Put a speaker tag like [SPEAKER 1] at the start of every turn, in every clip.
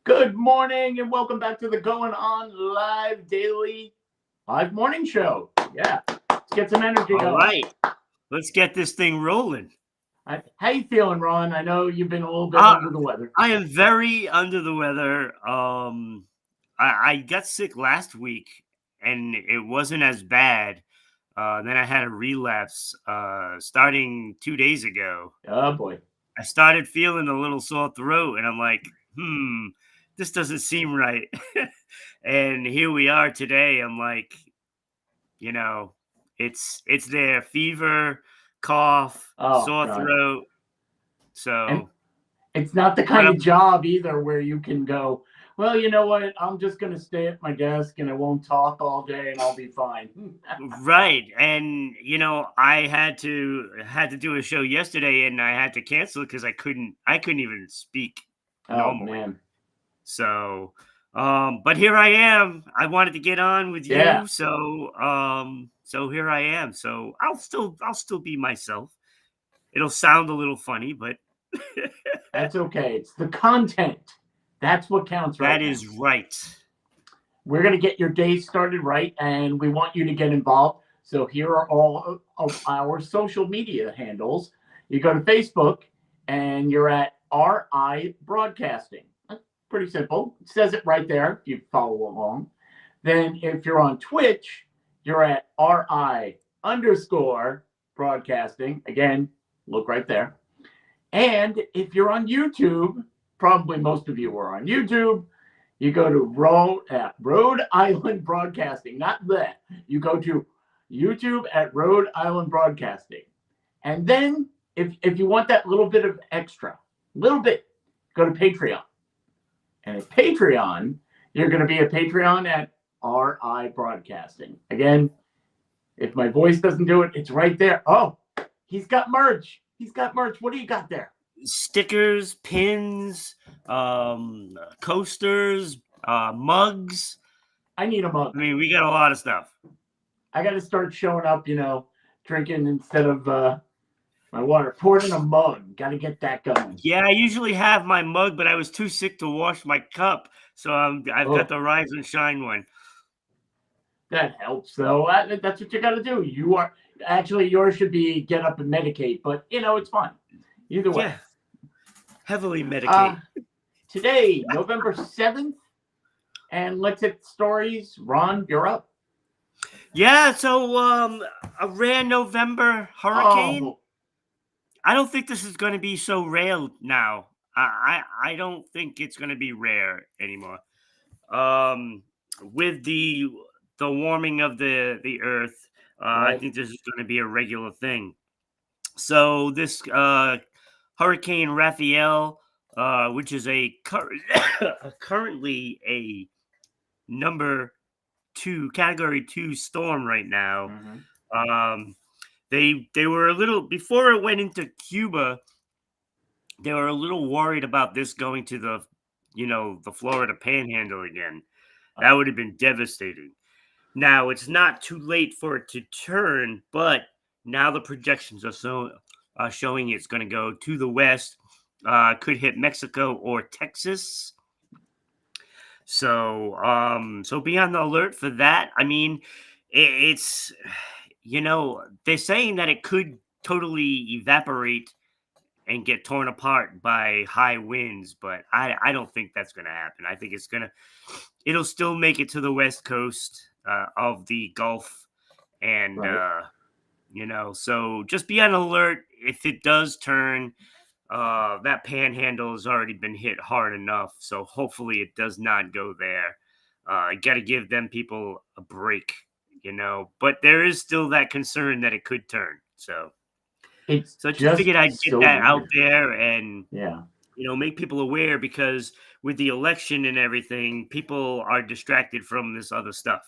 [SPEAKER 1] Good morning and welcome back to the Going On Live Daily Live Morning Show. Yeah, let's get some energy
[SPEAKER 2] All
[SPEAKER 1] going.
[SPEAKER 2] right, let's get this thing rolling.
[SPEAKER 1] How you feeling, Ron? I know you've been a little bit
[SPEAKER 2] Uh,
[SPEAKER 1] under the weather.
[SPEAKER 2] I am very under the weather. I got sick last week, and it wasn't as bad. Then I had a relapse starting 2 days ago.
[SPEAKER 1] Oh boy.
[SPEAKER 2] I started feeling a little sore throat, and I'm like, this doesn't seem right. And here we are today. I'm like, you know, it's there: fever, cough,
[SPEAKER 1] Oh
[SPEAKER 2] sore
[SPEAKER 1] God.
[SPEAKER 2] throat.
[SPEAKER 1] And
[SPEAKER 2] So,
[SPEAKER 1] it's not the
[SPEAKER 2] but
[SPEAKER 1] kind of job either where you can go, well, you know what? I'm just going to stay at my desk and I won't talk all day and I'll be fine.
[SPEAKER 2] right, and I had to do a show yesterday, and I had to cancel it because I couldn't even speak
[SPEAKER 1] Oh
[SPEAKER 2] normally.
[SPEAKER 1] man.
[SPEAKER 2] So, but here I am. I wanted to get on with
[SPEAKER 1] Yeah,
[SPEAKER 2] you, so here I am. So I'll still be myself. It'll sound a little funny, but
[SPEAKER 1] that's okay. It's the content. That's what counts
[SPEAKER 2] that
[SPEAKER 1] right now.
[SPEAKER 2] is right.
[SPEAKER 1] We're going to get your day started right, and we want you to get involved. So here are all of our social media handles. You go to Facebook, and you're at RI Broadcasting. That's pretty simple. It says it right there if you follow along. Then if you're on Twitch, you're at RI underscore broadcasting. Again, look right there. And if you're on YouTube, probably most of you are on YouTube, you go to Rhode Island Broadcasting, not that. You go to YouTube at Rhode Island Broadcasting. And then if you want that little bit of extra, little bit, go to Patreon. And at Patreon, you're going to be a Patreon at RI Broadcasting. Again, if my voice doesn't do it, it's right there. Oh, he's got merch. He's got merch. What do you got there?
[SPEAKER 2] Stickers, pins, coasters, mugs.
[SPEAKER 1] I need a
[SPEAKER 2] I
[SPEAKER 1] mug.
[SPEAKER 2] mean, we got a lot of stuff.
[SPEAKER 1] I got to start showing up, drinking instead of my water. Poured in a mug. Got to get that going.
[SPEAKER 2] Yeah, I usually have my mug, but I was too sick to wash my cup, so I've got
[SPEAKER 1] Oh,
[SPEAKER 2] the Rise and Shine one.
[SPEAKER 1] that helps, though. That's what you got to do. You are actually yours should be get up and medicate, but it's fine. Either way.
[SPEAKER 2] Yeah, heavily
[SPEAKER 1] Uh,
[SPEAKER 2] medicate.
[SPEAKER 1] Today, November 7th, and let's hit stories. Ron, you're up.
[SPEAKER 2] Yeah, so a rare November hurricane.
[SPEAKER 1] Oh,
[SPEAKER 2] I don't think this is going to be so rare now. I don't think it's going to be rare anymore. Um, with the warming of the earth, I
[SPEAKER 1] right.
[SPEAKER 2] think this is going to be a regular thing. So this Hurricane Raphael, which is currently a number two, category two storm right now.
[SPEAKER 1] Mm-hmm.
[SPEAKER 2] Um, they were a little before it went into Cuba. They were a little worried about this going to the Florida Panhandle again. That would have been devastating. Now it's not too late for it to turn, but now the projections are showing it's going to go to the west. Could hit Mexico or Texas. So be on the alert for that. I mean, it's they're saying that it could totally evaporate and get torn apart by high winds, but I don't think that's going to happen. I think it'll still make it to the west coast of the Gulf, and
[SPEAKER 1] Right.
[SPEAKER 2] so just be on alert if it does turn. That panhandle has already been hit hard enough, so hopefully it does not go there. Got to give them people a break, but there is still that concern that it could turn.
[SPEAKER 1] It's
[SPEAKER 2] So I just
[SPEAKER 1] just
[SPEAKER 2] figured I'd get
[SPEAKER 1] so
[SPEAKER 2] that out
[SPEAKER 1] weird.
[SPEAKER 2] there and
[SPEAKER 1] Yeah.
[SPEAKER 2] make people aware, because with the election and everything, people are distracted from this other stuff.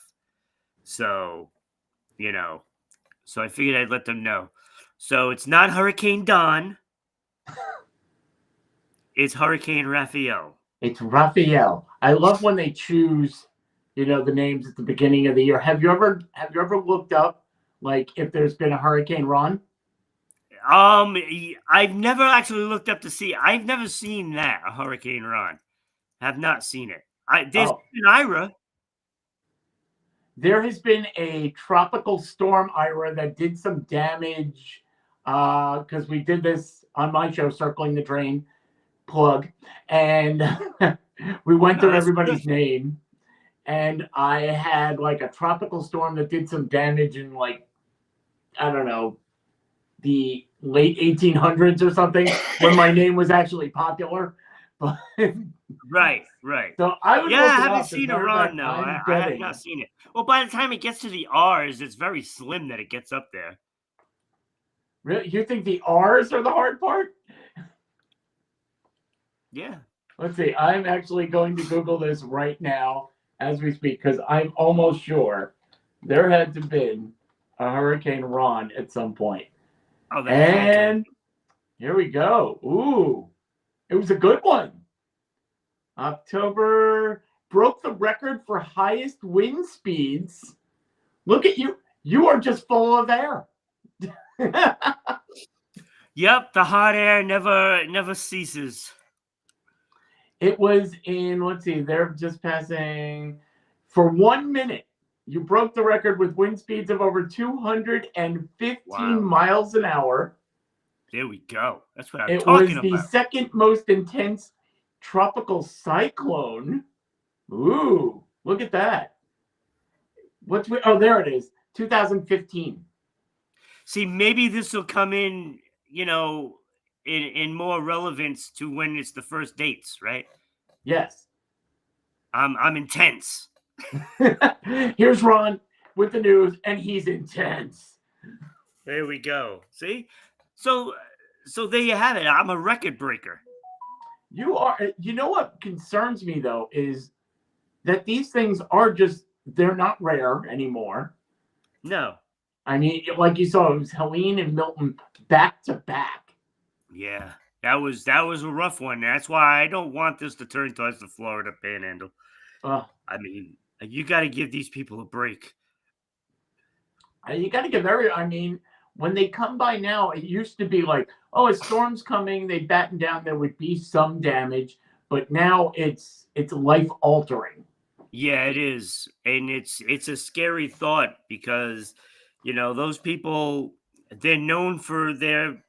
[SPEAKER 2] So, you know, so I figured I'd let them know. So it's not Hurricane Don, it's Hurricane Raphael.
[SPEAKER 1] It's Raphael. I love when they choose, the names at the beginning of the year. Have you ever looked up like if there's been a Hurricane Ron?
[SPEAKER 2] I've never actually looked up to see. I've never seen that a Hurricane Ron. Have not seen it. There's
[SPEAKER 1] Oh,
[SPEAKER 2] an Ira.
[SPEAKER 1] there has been a tropical storm Ira that did some damage because we did this on my show, Circling the Drain plug, and we went
[SPEAKER 2] No,
[SPEAKER 1] through
[SPEAKER 2] that's good.
[SPEAKER 1] everybody's name. And I had like a tropical storm that did some damage in like, I don't know, the late 1800s or something when my name was actually popular. But
[SPEAKER 2] Right, right.
[SPEAKER 1] so I would
[SPEAKER 2] Yeah,
[SPEAKER 1] look
[SPEAKER 2] I
[SPEAKER 1] it
[SPEAKER 2] haven't
[SPEAKER 1] up. As a
[SPEAKER 2] seen
[SPEAKER 1] matter of
[SPEAKER 2] Iran
[SPEAKER 1] fact,
[SPEAKER 2] though.
[SPEAKER 1] I'm
[SPEAKER 2] I have not
[SPEAKER 1] betting.
[SPEAKER 2] seen it. Well, by the time it gets to the R's, it's very slim that it gets up there.
[SPEAKER 1] Really, you think the R's are the hard part?
[SPEAKER 2] Yeah.
[SPEAKER 1] Let's see. I'm actually going to Google this right now as we speak because I'm almost sure there had to have been a Hurricane Ron at some point.
[SPEAKER 2] Oh, there had to have
[SPEAKER 1] And here we go. Ooh, it was a good one. October broke the record for highest wind speeds. Look at you. You are just full of air.
[SPEAKER 2] Yep, the hot air never ceases.
[SPEAKER 1] It was in, let's see, they're just passing for 1 minute. You broke the record with wind speeds of over 215
[SPEAKER 2] Wow.
[SPEAKER 1] miles an hour.
[SPEAKER 2] There we go. That's what I'm
[SPEAKER 1] It
[SPEAKER 2] talking
[SPEAKER 1] was the
[SPEAKER 2] about.
[SPEAKER 1] second most intense tropical cyclone. Ooh, look at that. Oh, there it is. 2015.
[SPEAKER 2] See, maybe this will come in, in more relevance to when it's the first dates, right?
[SPEAKER 1] Yes.
[SPEAKER 2] I'm intense.
[SPEAKER 1] Here's Ron with the news, and he's intense.
[SPEAKER 2] There we go. See? So there you have it. I'm a record breaker.
[SPEAKER 1] You are. You know what concerns me though is that these things are they're not rare anymore.
[SPEAKER 2] No.
[SPEAKER 1] I mean, like you saw, it was Helene and Milton back to back.
[SPEAKER 2] Yeah. That was a rough one. That's why I don't want this to turn towards the Florida Panhandle. I mean, you got to give these people a break.
[SPEAKER 1] You got to give I mean, when they come by now, it used to be like, oh, a storm's coming, they batten down, there would be some damage, but now it's life altering.
[SPEAKER 2] Yeah, it is. And it's a scary thought because those people, they're known for their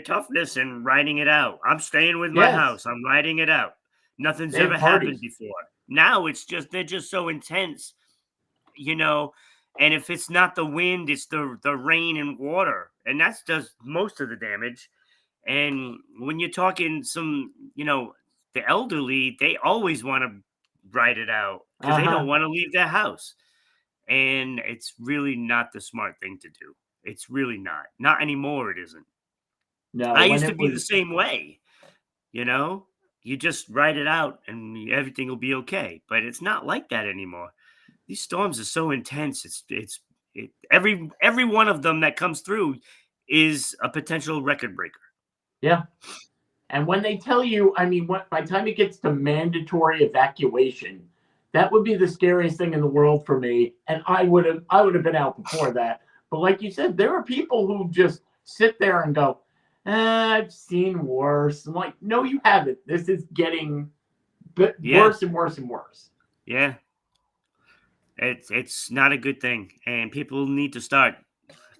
[SPEAKER 2] toughness and riding it out. I'm staying with my
[SPEAKER 1] Yes,
[SPEAKER 2] house. I'm riding it out. Nothing's
[SPEAKER 1] they have
[SPEAKER 2] ever happened
[SPEAKER 1] parties.
[SPEAKER 2] before. Now they're just so intense, you know, and if it's not the wind, it's the rain and water. And that does most of the damage. And when you're talking the elderly, they always want to ride it out because they don't
[SPEAKER 1] Uh-huh.
[SPEAKER 2] want to leave their house. And it's really not the smart thing to do. It's really not. Not anymore, it isn't.
[SPEAKER 1] No,
[SPEAKER 2] I
[SPEAKER 1] when
[SPEAKER 2] used to
[SPEAKER 1] it
[SPEAKER 2] be the
[SPEAKER 1] was
[SPEAKER 2] same way, you know? You just ride it out and everything will be okay. But it's not like that anymore. These storms are so intense. Every one of them that comes through is a potential record breaker.
[SPEAKER 1] yeah. And when they tell you, I mean, by the time it gets to mandatory evacuation, that would be the scariest thing in the world for me. And I would have been out before that. But like you said, there are people who just sit there and go, I've seen worse. I'm like, no, you haven't. This is getting
[SPEAKER 2] Yeah.
[SPEAKER 1] worse and worse and worse.
[SPEAKER 2] Yeah. It's not a good thing. And people need to start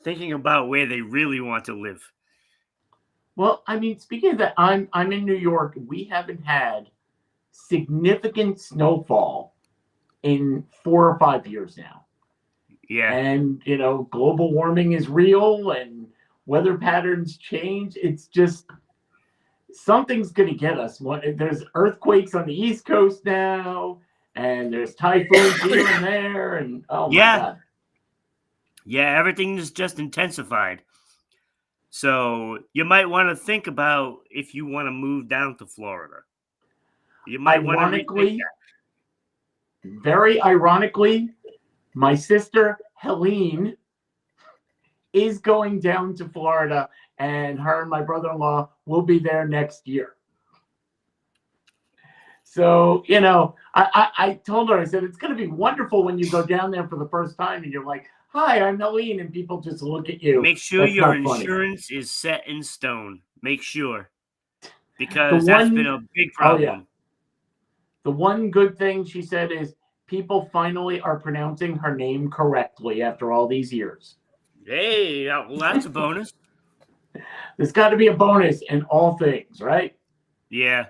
[SPEAKER 2] thinking about where they really want to live.
[SPEAKER 1] Well, I mean, speaking of that, I'm in New York. We haven't had significant snowfall in 4 or 5 years now.
[SPEAKER 2] Yeah.
[SPEAKER 1] And global warming is real and weather patterns change. It's just something's going to get us. There's earthquakes on the East Coast now, and there's typhoons here and there, and oh my
[SPEAKER 2] Yeah.
[SPEAKER 1] god.
[SPEAKER 2] Yeah, everything is just intensified. So you might want to think about if you want to move down to Florida. You might want to rethink
[SPEAKER 1] Ironically,
[SPEAKER 2] that.
[SPEAKER 1] very ironically, my sister Helene is going down to Florida, and her and my brother-in-law will be there next year. So, I told her, I said, it's going to be wonderful when you go down there for the first time and you're like, hi, I'm Helene. And people just look at you.
[SPEAKER 2] Make sure
[SPEAKER 1] That's
[SPEAKER 2] your
[SPEAKER 1] not funny.
[SPEAKER 2] insurance is set in stone. Make sure.
[SPEAKER 1] The
[SPEAKER 2] Because that's been
[SPEAKER 1] one,
[SPEAKER 2] a big
[SPEAKER 1] oh yeah.
[SPEAKER 2] problem.
[SPEAKER 1] The one good thing she said is people finally are pronouncing her name correctly after all these years.
[SPEAKER 2] Hey, well, that's a bonus.
[SPEAKER 1] There's got to be a bonus in all things, right?
[SPEAKER 2] Yeah.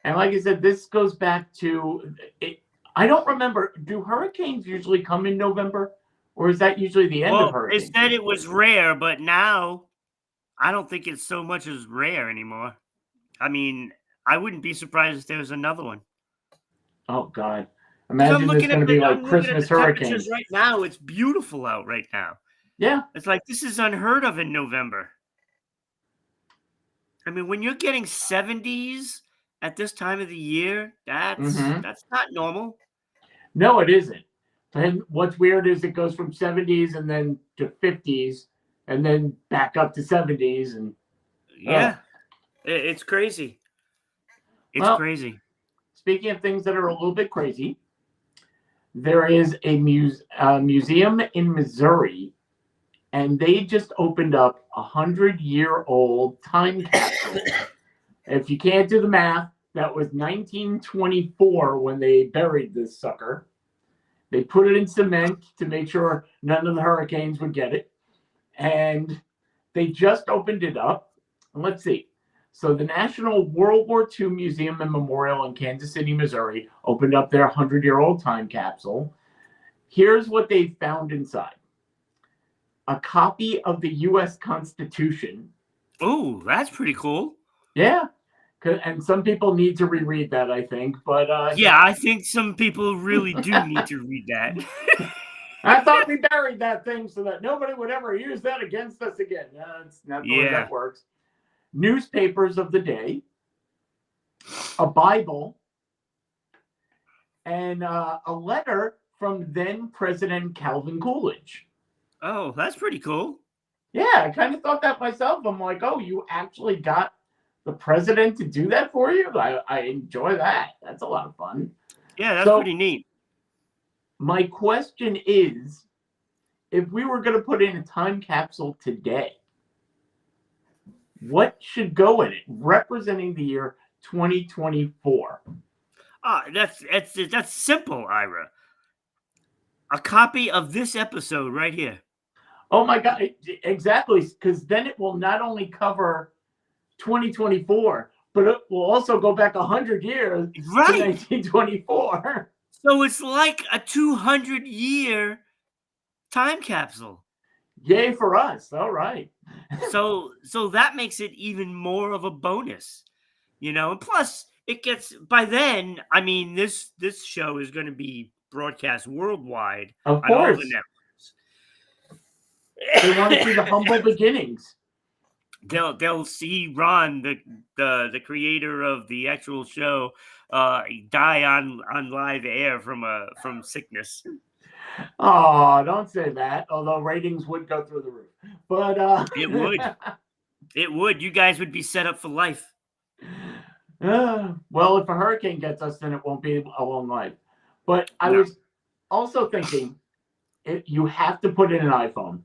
[SPEAKER 1] And like I said, this goes back to it. I don't remember. Do hurricanes usually come in November, or is that usually the end of
[SPEAKER 2] Well, they
[SPEAKER 1] hurricane
[SPEAKER 2] said
[SPEAKER 1] season?
[SPEAKER 2] it was rare, but now I don't think it's so much as rare anymore. I mean, I wouldn't be surprised if there was another one.
[SPEAKER 1] Oh God!
[SPEAKER 2] Because I'm
[SPEAKER 1] Imagine there's
[SPEAKER 2] looking
[SPEAKER 1] going
[SPEAKER 2] at
[SPEAKER 1] to be like
[SPEAKER 2] I'm looking at
[SPEAKER 1] Christmas
[SPEAKER 2] the temperatures
[SPEAKER 1] hurricanes.
[SPEAKER 2] right now. It's beautiful out right now.
[SPEAKER 1] Yeah.
[SPEAKER 2] It's like this is unheard of in November. I mean, when you're getting 70s at this time of the year,
[SPEAKER 1] Mm-hmm.
[SPEAKER 2] that's not normal.
[SPEAKER 1] No, it isn't. And what's weird is it goes from 70s and then to 50s and then back up to 70s and
[SPEAKER 2] Yeah, it's crazy. It's
[SPEAKER 1] well,
[SPEAKER 2] crazy.
[SPEAKER 1] speaking of things that are a little bit crazy, there is a museum in Missouri, and they just opened up 100-year-old time capsule. If you can't do the math, that was 1924 when they buried this sucker. They put it in cement to make sure none of the hurricanes would get it. And they just opened it up. Let's see. So the National World War II Museum and Memorial in Kansas City, Missouri, opened up their 100-year-old time capsule. Here's what they found inside: a copy of the U.S. Constitution.
[SPEAKER 2] Oh, that's pretty cool.
[SPEAKER 1] Yeah. And some people need to reread that, I think. But
[SPEAKER 2] Yeah, I think some people really do need to read that.
[SPEAKER 1] I thought we buried that thing so that nobody would ever use that against us again. No, it's not the way
[SPEAKER 2] Yeah.
[SPEAKER 1] that works. Newspapers of the day, a Bible, and a letter from then President Calvin Coolidge.
[SPEAKER 2] Oh, that's pretty cool.
[SPEAKER 1] Yeah, I kind of thought that myself. I'm like, oh, you actually got the president to do that for you? I enjoy that. That's a lot of fun.
[SPEAKER 2] Yeah, that's pretty neat.
[SPEAKER 1] My question is, if we were going to put in a time capsule today, what should go in it representing the year 2024?
[SPEAKER 2] That's simple, Ira. A copy of this episode right here.
[SPEAKER 1] Oh my God, exactly. Because then it will not only cover 2024, but it will also go back 100 years to 1924.
[SPEAKER 2] So it's like a 200-year time capsule.
[SPEAKER 1] Yay for us. All right.
[SPEAKER 2] So that makes it even more of a bonus, and plus it gets, by then, I mean, this show is going to be broadcast worldwide
[SPEAKER 1] of
[SPEAKER 2] on all
[SPEAKER 1] course.
[SPEAKER 2] the networks.
[SPEAKER 1] They want to see the humble beginnings.
[SPEAKER 2] They'll see Ron, the creator of the actual show, die on live air from sickness.
[SPEAKER 1] Oh, don't say that. Although ratings would go through the roof, but
[SPEAKER 2] it would. It would. You guys would be set up for life.
[SPEAKER 1] Well, if a hurricane gets us, then it won't be a long life. But I was also thinking, you have to put in an iPhone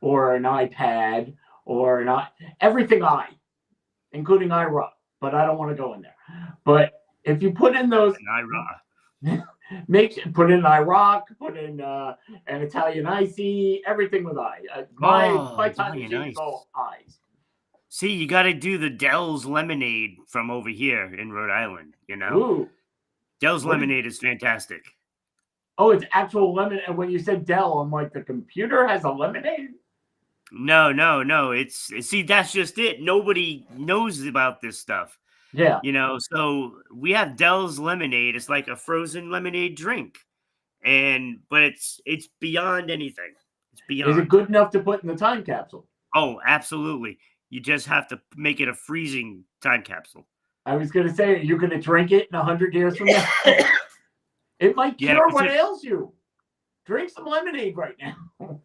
[SPEAKER 1] or an iPad or everything including iRock. But I don't want to go in there. But if you put in those, put in iRock, put in an Italian icy, everything with I. My time machine is all eyes.
[SPEAKER 2] See, you got to do the Dell's lemonade from over here in Rhode Island.
[SPEAKER 1] Ooh.
[SPEAKER 2] Dell's lemonade is fantastic.
[SPEAKER 1] Oh, it's actual lemon. And when you said Dell, I'm like, the computer has a lemonade?
[SPEAKER 2] No. See, that's just it. Nobody knows about this stuff.
[SPEAKER 1] Yeah.
[SPEAKER 2] So we have Dell's lemonade. It's like a frozen lemonade drink. But it's beyond anything. It's beyond.
[SPEAKER 1] Is it good enough to put in the time capsule?
[SPEAKER 2] Oh, absolutely. You just have to make it a freezing time capsule.
[SPEAKER 1] I was going to say, you're going to drink it in 100 years from now? It might cure what ails you. Drink some lemonade right now.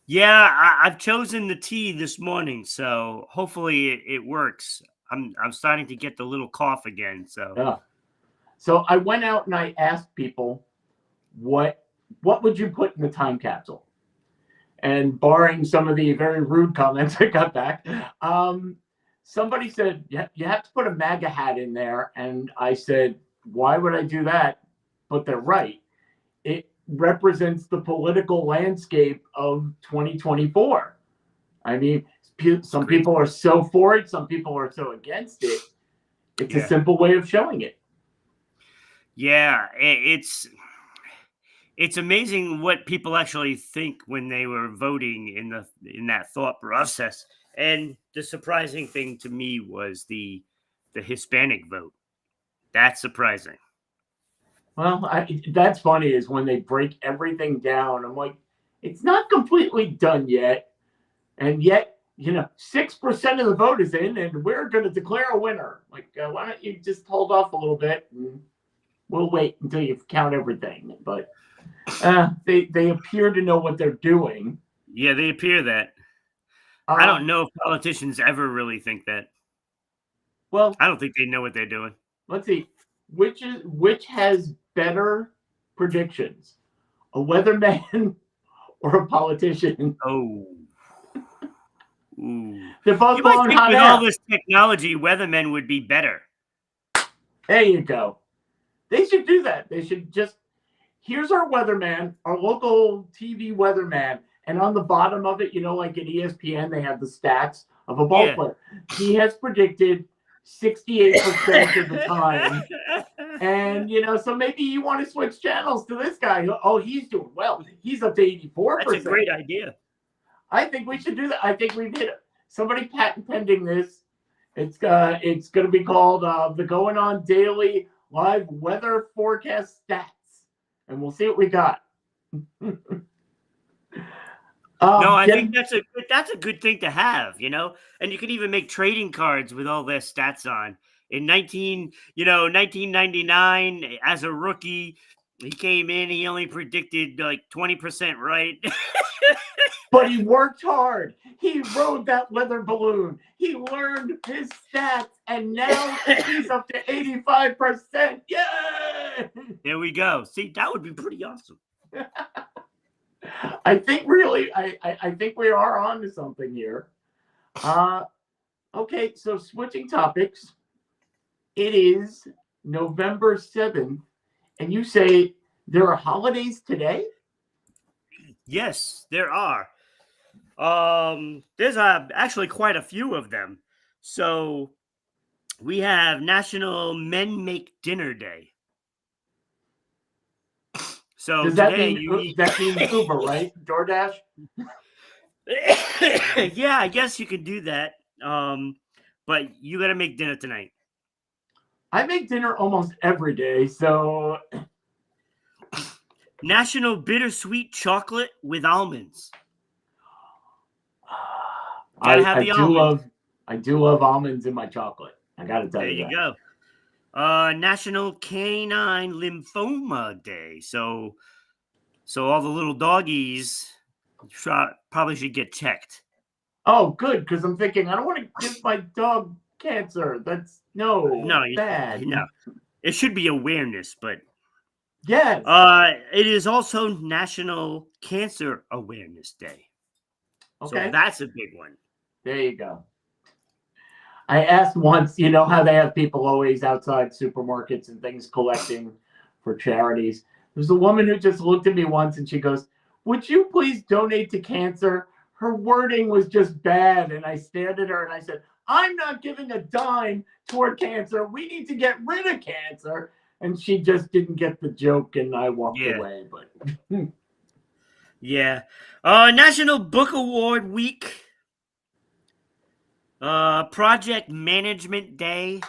[SPEAKER 2] Yeah, I've chosen the tea this morning, so hopefully it works. I'm starting to get the little cough again.
[SPEAKER 1] So I went out and I asked people, what would you put in the time capsule? And barring some of the very rude comments I got back, somebody said, yeah, you have to put a MAGA hat in there. And I said, why would I do that? But they're right. It represents the political landscape of 2024. I mean, some
[SPEAKER 2] Great.
[SPEAKER 1] people are so for it, some people are so against it. It's a
[SPEAKER 2] Yeah.
[SPEAKER 1] simple way of showing it.
[SPEAKER 2] Yeah. It's amazing what people actually think when they were voting in that thought process. And the surprising thing to me was the Hispanic vote. That's surprising.
[SPEAKER 1] Well, that's funny is when they break everything down. I'm like, it's not completely done yet. And yet, 6% of the vote is in, and we're going to declare a winner. Like, why don't you just hold off a little bit, and we'll wait until you count everything. But they appear to know what they're doing.
[SPEAKER 2] Yeah, they appear that. I don't know if politicians ever really think that.
[SPEAKER 1] Well,
[SPEAKER 2] I don't think they know what they're doing.
[SPEAKER 1] let's see. Which has better predictions, a weatherman or a politician?
[SPEAKER 2] Oh. Ooh.
[SPEAKER 1] They're both
[SPEAKER 2] You might
[SPEAKER 1] blowing
[SPEAKER 2] think
[SPEAKER 1] hot
[SPEAKER 2] with
[SPEAKER 1] air.
[SPEAKER 2] all this technology, weathermen would be better.
[SPEAKER 1] There you go. They should do that. They should just, here's our weatherman, our local TV weatherman. And on the bottom of it, like at ESPN, they have the stats of a ball
[SPEAKER 2] Yeah.
[SPEAKER 1] player. He has predicted 68% of the time. And, so maybe you want to switch channels to this guy. Oh, he's doing well. He's up to 84%.
[SPEAKER 2] That's a great idea.
[SPEAKER 1] I think we should do that. I think we've hit it. Somebody patent pending this. It's going to be called the Going On Daily Live Weather Forecast Stats. And we'll see what we got.
[SPEAKER 2] No, I think that's a good thing to have, and you can even make trading cards with all their stats on. In 1999, as a rookie, he came in, he only predicted like 20% right.
[SPEAKER 1] But he worked hard. He rode that weather balloon. He learned his stats, and now he's up to 85%. Yay!
[SPEAKER 2] There we go. See, that would be pretty awesome.
[SPEAKER 1] I think really, I think we are on to something here. Okay, so switching topics. It is November 7th, and you say there are holidays today?
[SPEAKER 2] Yes, there are. There's actually quite a few of them. So we have National Men Make Dinner Day. So
[SPEAKER 1] Does that
[SPEAKER 2] today
[SPEAKER 1] mean that means Uber, right? DoorDash?
[SPEAKER 2] Yeah, I guess you could do that. But you got to make dinner tonight.
[SPEAKER 1] I make dinner almost every day, so
[SPEAKER 2] National Bittersweet Chocolate with Almonds. Gotta have the almonds.
[SPEAKER 1] I do love almonds in my chocolate. I gotta tell you.
[SPEAKER 2] There you go. National Canine Lymphoma Day. So all the little doggies probably should get checked.
[SPEAKER 1] Oh, good, because I'm thinking I don't want to give my dog cancer. That's bad.
[SPEAKER 2] No. It should be awareness, but
[SPEAKER 1] yes.
[SPEAKER 2] It is also National Cancer Awareness Day.
[SPEAKER 1] Okay.
[SPEAKER 2] So that's a big one.
[SPEAKER 1] There you go. I asked once, how they have people always outside supermarkets and things collecting for charities. There's a woman who just looked at me once and she goes, "Would you please donate to cancer?" Her wording was just bad. And I stared at her and I said, "I'm not giving a dime toward cancer. We need to get rid of cancer." And she just didn't get the joke and I walked away. But
[SPEAKER 2] yeah. National Book Award Week. Project Management Day.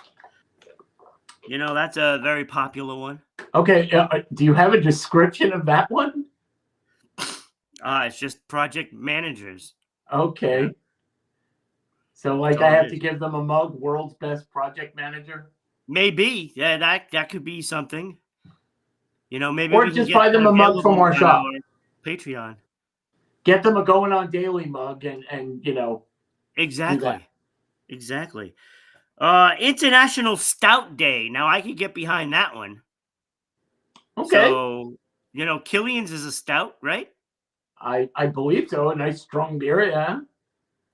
[SPEAKER 2] That's a very popular one.
[SPEAKER 1] Okay. Do you have a description of that one?
[SPEAKER 2] It's just project managers.
[SPEAKER 1] Okay.
[SPEAKER 2] Yeah.
[SPEAKER 1] So I have to give them a mug, world's best project manager?
[SPEAKER 2] Maybe. Yeah, that could be something. Maybe
[SPEAKER 1] or just buy them a mug from our shop.
[SPEAKER 2] Patreon.
[SPEAKER 1] Get them a Going On Daily mug and
[SPEAKER 2] Exactly. Exactly. International Stout Day. Now I could get behind that one.
[SPEAKER 1] Okay.
[SPEAKER 2] So, Killian's is a stout, right?
[SPEAKER 1] I believe so. A nice strong beer, yeah.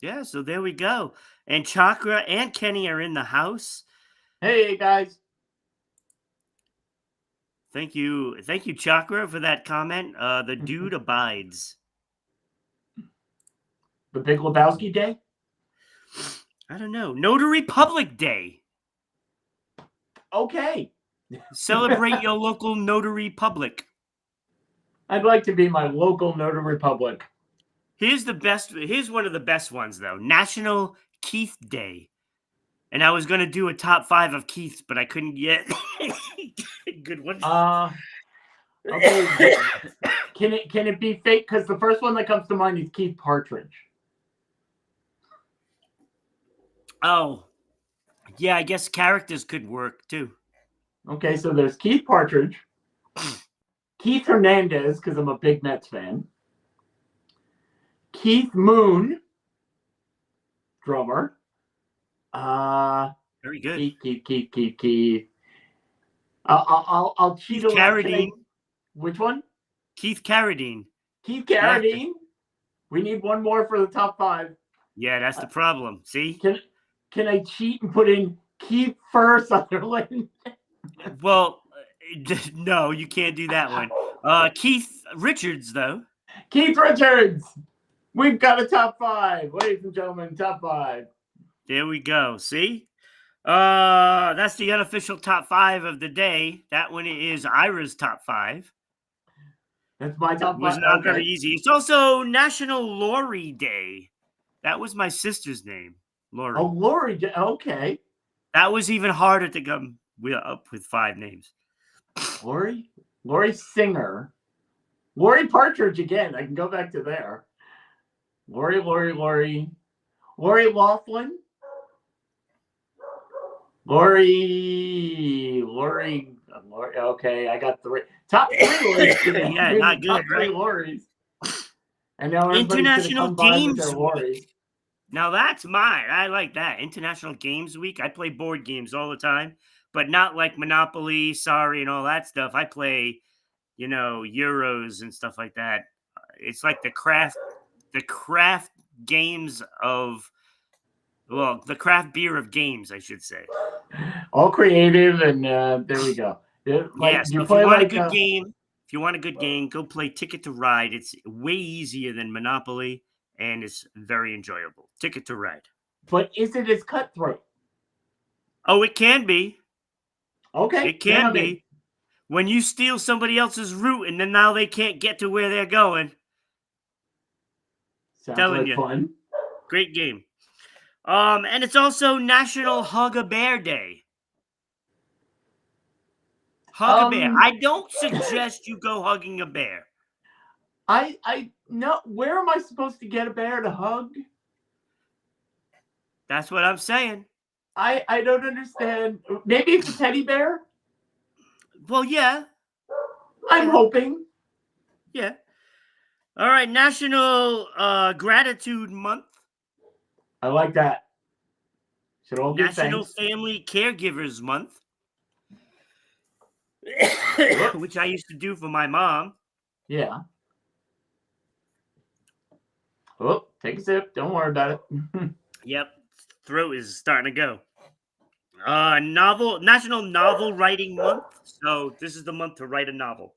[SPEAKER 2] Yeah, so there we go. And Chakra and Kenny are in the house.
[SPEAKER 1] Hey, guys.
[SPEAKER 2] Thank you, Chakra, for that comment. The dude abides.
[SPEAKER 1] The Big Lebowski Day?
[SPEAKER 2] I don't know. Notary Public Day.
[SPEAKER 1] Okay.
[SPEAKER 2] Celebrate your local notary public.
[SPEAKER 1] I'd like to be my local notary public.
[SPEAKER 2] Here's one of the best ones, though. National Keith Day. And I was going to do a top 5 of Keith's, but I couldn't get good one.
[SPEAKER 1] Okay. Can it be fake? Because the first one that comes to mind is Keith Partridge.
[SPEAKER 2] Oh, yeah, I guess characters could work, too.
[SPEAKER 1] Okay, so there's Keith Partridge. Keith Hernandez, because I'm a big Mets fan. Keith Moon, drummer.
[SPEAKER 2] Very good.
[SPEAKER 1] Keith. I'll cheat
[SPEAKER 2] Keith
[SPEAKER 1] a little.
[SPEAKER 2] Carradine.
[SPEAKER 1] Which one?
[SPEAKER 2] Keith Carradine.
[SPEAKER 1] Keith Carradine. We need one more for the top 5.
[SPEAKER 2] Yeah, that's the problem. See?
[SPEAKER 1] Can I cheat and put in Keith Sutherland?
[SPEAKER 2] Well, no, you can't do that one. Keith Richards, though.
[SPEAKER 1] Keith Richards. We've got a top 5. Ladies and gentlemen, top 5.
[SPEAKER 2] There we go. See? That's the unofficial top 5 of the day. That one is Ira's top 5.
[SPEAKER 1] That's my top 5.
[SPEAKER 2] It was not very easy. It's also National Lori Day. That was my sister's name, Lori.
[SPEAKER 1] Oh, Lori. Okay.
[SPEAKER 2] That was even harder to come up with 5 names.
[SPEAKER 1] Lori Singer. Lori Partridge again. I can go back to there. Lori Laughlin. Lori. Okay, I got 3. Top 3 Loris today.
[SPEAKER 2] Yeah, not good,
[SPEAKER 1] top 3
[SPEAKER 2] right?
[SPEAKER 1] Loris. And now
[SPEAKER 2] International Games
[SPEAKER 1] Loris.
[SPEAKER 2] Week. Now that's mine. I like that. International Games Week. I play board games all the time, but not like Monopoly, Sorry, and all that stuff. I play, Euros and stuff like that. It's like the craft games of, the craft beer of games, I should say.
[SPEAKER 1] All creative, and there we go.
[SPEAKER 2] If you want a good game, go play Ticket to Ride. It's way easier than Monopoly, and it's very enjoyable. Ticket to Ride.
[SPEAKER 1] But is it as cutthroat?
[SPEAKER 2] Oh, it can be.
[SPEAKER 1] Okay.
[SPEAKER 2] It can be. When you steal somebody else's route, and then now they can't get to where they're going.
[SPEAKER 1] Sounds
[SPEAKER 2] Telling
[SPEAKER 1] like
[SPEAKER 2] you.
[SPEAKER 1] fun.
[SPEAKER 2] Great game. And it's also National Hug a Bear Day. Hug a bear. I don't suggest you go hugging a bear.
[SPEAKER 1] I no. Where am I supposed to get a bear to hug?
[SPEAKER 2] That's what I'm saying.
[SPEAKER 1] I don't understand. Maybe it's a teddy bear?
[SPEAKER 2] Well, yeah.
[SPEAKER 1] I'm hoping.
[SPEAKER 2] Yeah. All right. National Gratitude Month.
[SPEAKER 1] I like that. Should all give
[SPEAKER 2] National
[SPEAKER 1] thanks.
[SPEAKER 2] Family Caregivers Month. Which I used to do for my mom.
[SPEAKER 1] Yeah. Oh, take a sip. Don't worry about it.
[SPEAKER 2] Yep. Throat is starting to go. National Novel Writing Month. So this is the month to write a novel.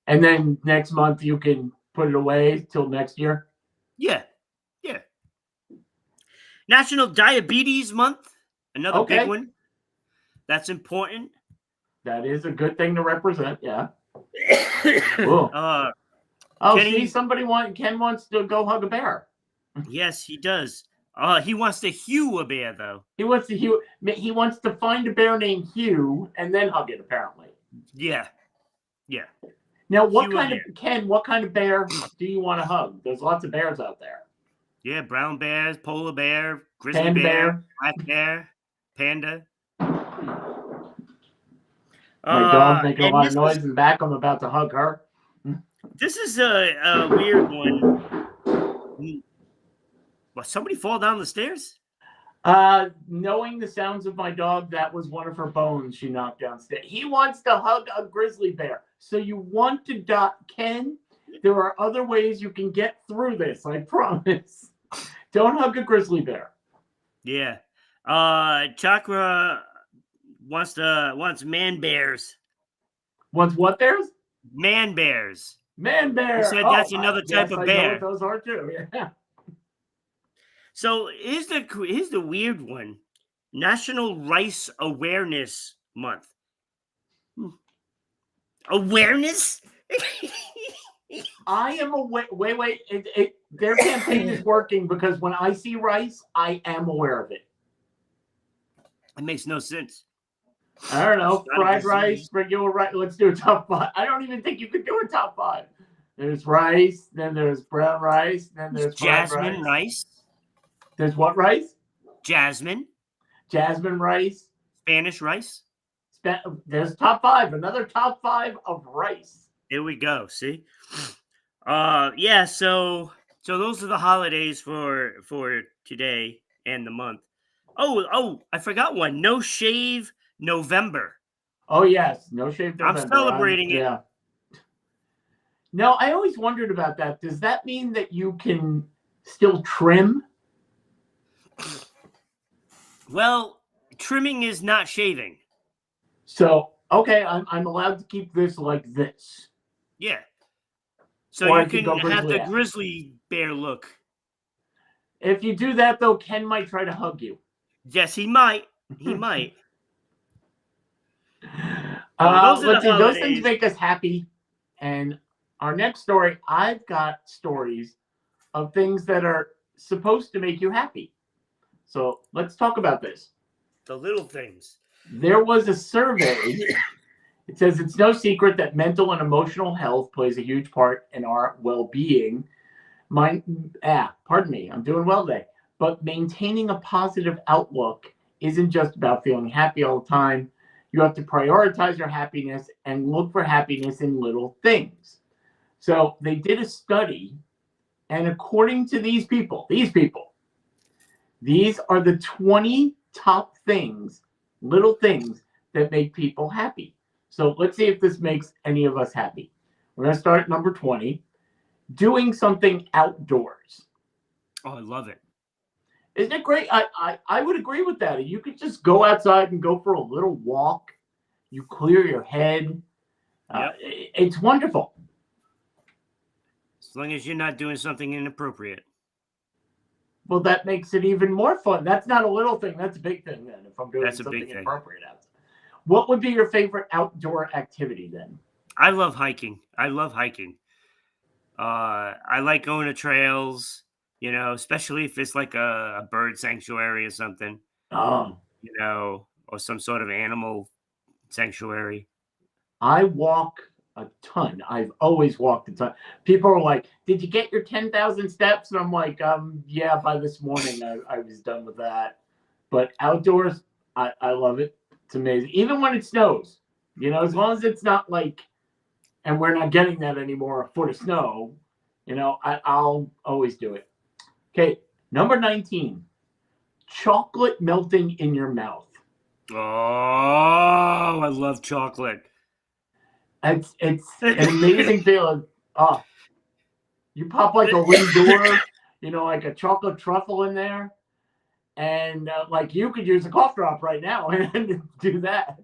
[SPEAKER 1] And then next month you can put it away till next year?
[SPEAKER 2] Yeah. Yeah. National Diabetes Month. Another big one. That's important.
[SPEAKER 1] That is a good thing to represent, yeah.
[SPEAKER 2] Kenny,
[SPEAKER 1] Ken wants to go hug a bear.
[SPEAKER 2] Yes, he does. He wants to hew a bear, though.
[SPEAKER 1] He wants to find a bear named Hugh and then hug it, apparently.
[SPEAKER 2] Yeah. Yeah.
[SPEAKER 1] Now, what kind of bear do you want to hug? There's lots of bears out there.
[SPEAKER 2] Yeah, brown bears, polar bear, grizzly bear, black bear, panda.
[SPEAKER 1] My dog's making a lot of noise in the back. I'm about to hug her.
[SPEAKER 2] This is a weird one. What, somebody fall down the stairs?
[SPEAKER 1] Knowing the sounds of my dog, that was one of her bones she knocked downstairs. He wants to hug a grizzly bear. So you want to Ken, there are other ways you can get through this, I promise. Don't hug a grizzly bear.
[SPEAKER 2] Yeah. Chakra wants man bears.
[SPEAKER 1] What's what there's?
[SPEAKER 2] Man bears.
[SPEAKER 1] Man
[SPEAKER 2] He
[SPEAKER 1] bear.
[SPEAKER 2] said
[SPEAKER 1] Oh,
[SPEAKER 2] that's another type
[SPEAKER 1] yes,
[SPEAKER 2] of
[SPEAKER 1] I know what
[SPEAKER 2] bear.
[SPEAKER 1] those are too. Yeah.
[SPEAKER 2] So here's the weird one. National Rice Awareness Month. Hmm. Awareness?
[SPEAKER 1] I am aware. Wait. Their campaign is working because when I see rice, I am aware of it.
[SPEAKER 2] It makes no sense.
[SPEAKER 1] I don't
[SPEAKER 2] It's
[SPEAKER 1] know.
[SPEAKER 2] not a
[SPEAKER 1] Fried rice,
[SPEAKER 2] disease.
[SPEAKER 1] regular rice. Let's do a top five. I don't even think you could do a top five. There's rice, then there's brown rice, then there's fried
[SPEAKER 2] Jasmine
[SPEAKER 1] rice.
[SPEAKER 2] rice.
[SPEAKER 1] There's what rice?
[SPEAKER 2] Jasmine.
[SPEAKER 1] Jasmine rice.
[SPEAKER 2] Spanish rice.
[SPEAKER 1] There's top five. Another top five of rice.
[SPEAKER 2] Here we go. See? Yeah, so those are the holidays for today and the month. Oh, I forgot one. No shave November.
[SPEAKER 1] Oh yes, no shave
[SPEAKER 2] I'm
[SPEAKER 1] November.
[SPEAKER 2] celebrating it.
[SPEAKER 1] Yeah. No, I always wondered about that. Does that mean that you can still trim?
[SPEAKER 2] Well, trimming is not shaving.
[SPEAKER 1] So okay, I'm allowed to keep this like this,
[SPEAKER 2] Yeah. So
[SPEAKER 1] or
[SPEAKER 2] you
[SPEAKER 1] I could go
[SPEAKER 2] can have
[SPEAKER 1] grizzly
[SPEAKER 2] the
[SPEAKER 1] out.
[SPEAKER 2] grizzly bear look.
[SPEAKER 1] If you do that though, Ken might try to hug you.
[SPEAKER 2] Yes, he might. He might. So those are the
[SPEAKER 1] Let's see. Those things
[SPEAKER 2] holidays.
[SPEAKER 1] make us happy. And our next story, I've got stories of things that are supposed to make you happy. So let's talk about this.
[SPEAKER 2] The little things.
[SPEAKER 1] There was a survey. It says it's no secret that mental and emotional health plays a huge part in our well-being. Pardon me, I'm doing well today. But maintaining a positive outlook isn't just about feeling happy all the time. You have to prioritize your happiness and look for happiness in little things. So they did a study, and according to these people, these are the 20 top things, little things that make people happy. So let's see if this makes any of us happy. We're going to start at number 20, doing something outdoors.
[SPEAKER 2] Oh, I love it.
[SPEAKER 1] Isn't it great? I would agree with that. You could just go outside and go for a little walk. You clear your head.
[SPEAKER 2] Yep.
[SPEAKER 1] It's wonderful.
[SPEAKER 2] As long as you're not doing something inappropriate.
[SPEAKER 1] Well, that makes it even more fun. That's not a little thing. That's a big thing then, if I'm doing
[SPEAKER 2] That's a
[SPEAKER 1] something
[SPEAKER 2] big thing.
[SPEAKER 1] inappropriate outside. What would be your favorite outdoor activity then?
[SPEAKER 2] I love hiking. I like going to trails, especially if it's like a bird sanctuary or something,
[SPEAKER 1] Oh,
[SPEAKER 2] or some sort of animal sanctuary.
[SPEAKER 1] I walk a ton. I've always walked a ton. People are like, "Did you get your 10,000 steps?" And I'm like, yeah, by this morning I was done with that. But outdoors, I love it. It's amazing. Even when it snows, as long as it's not like, and we're not getting that anymore, a foot of snow, I'll always do it. Okay, number 19, chocolate melting in your mouth.
[SPEAKER 2] Oh, I love chocolate.
[SPEAKER 1] It's an amazing feeling. Oh, you pop like a Lindor, like a chocolate truffle in there, and like you could use a cough drop right now and do that.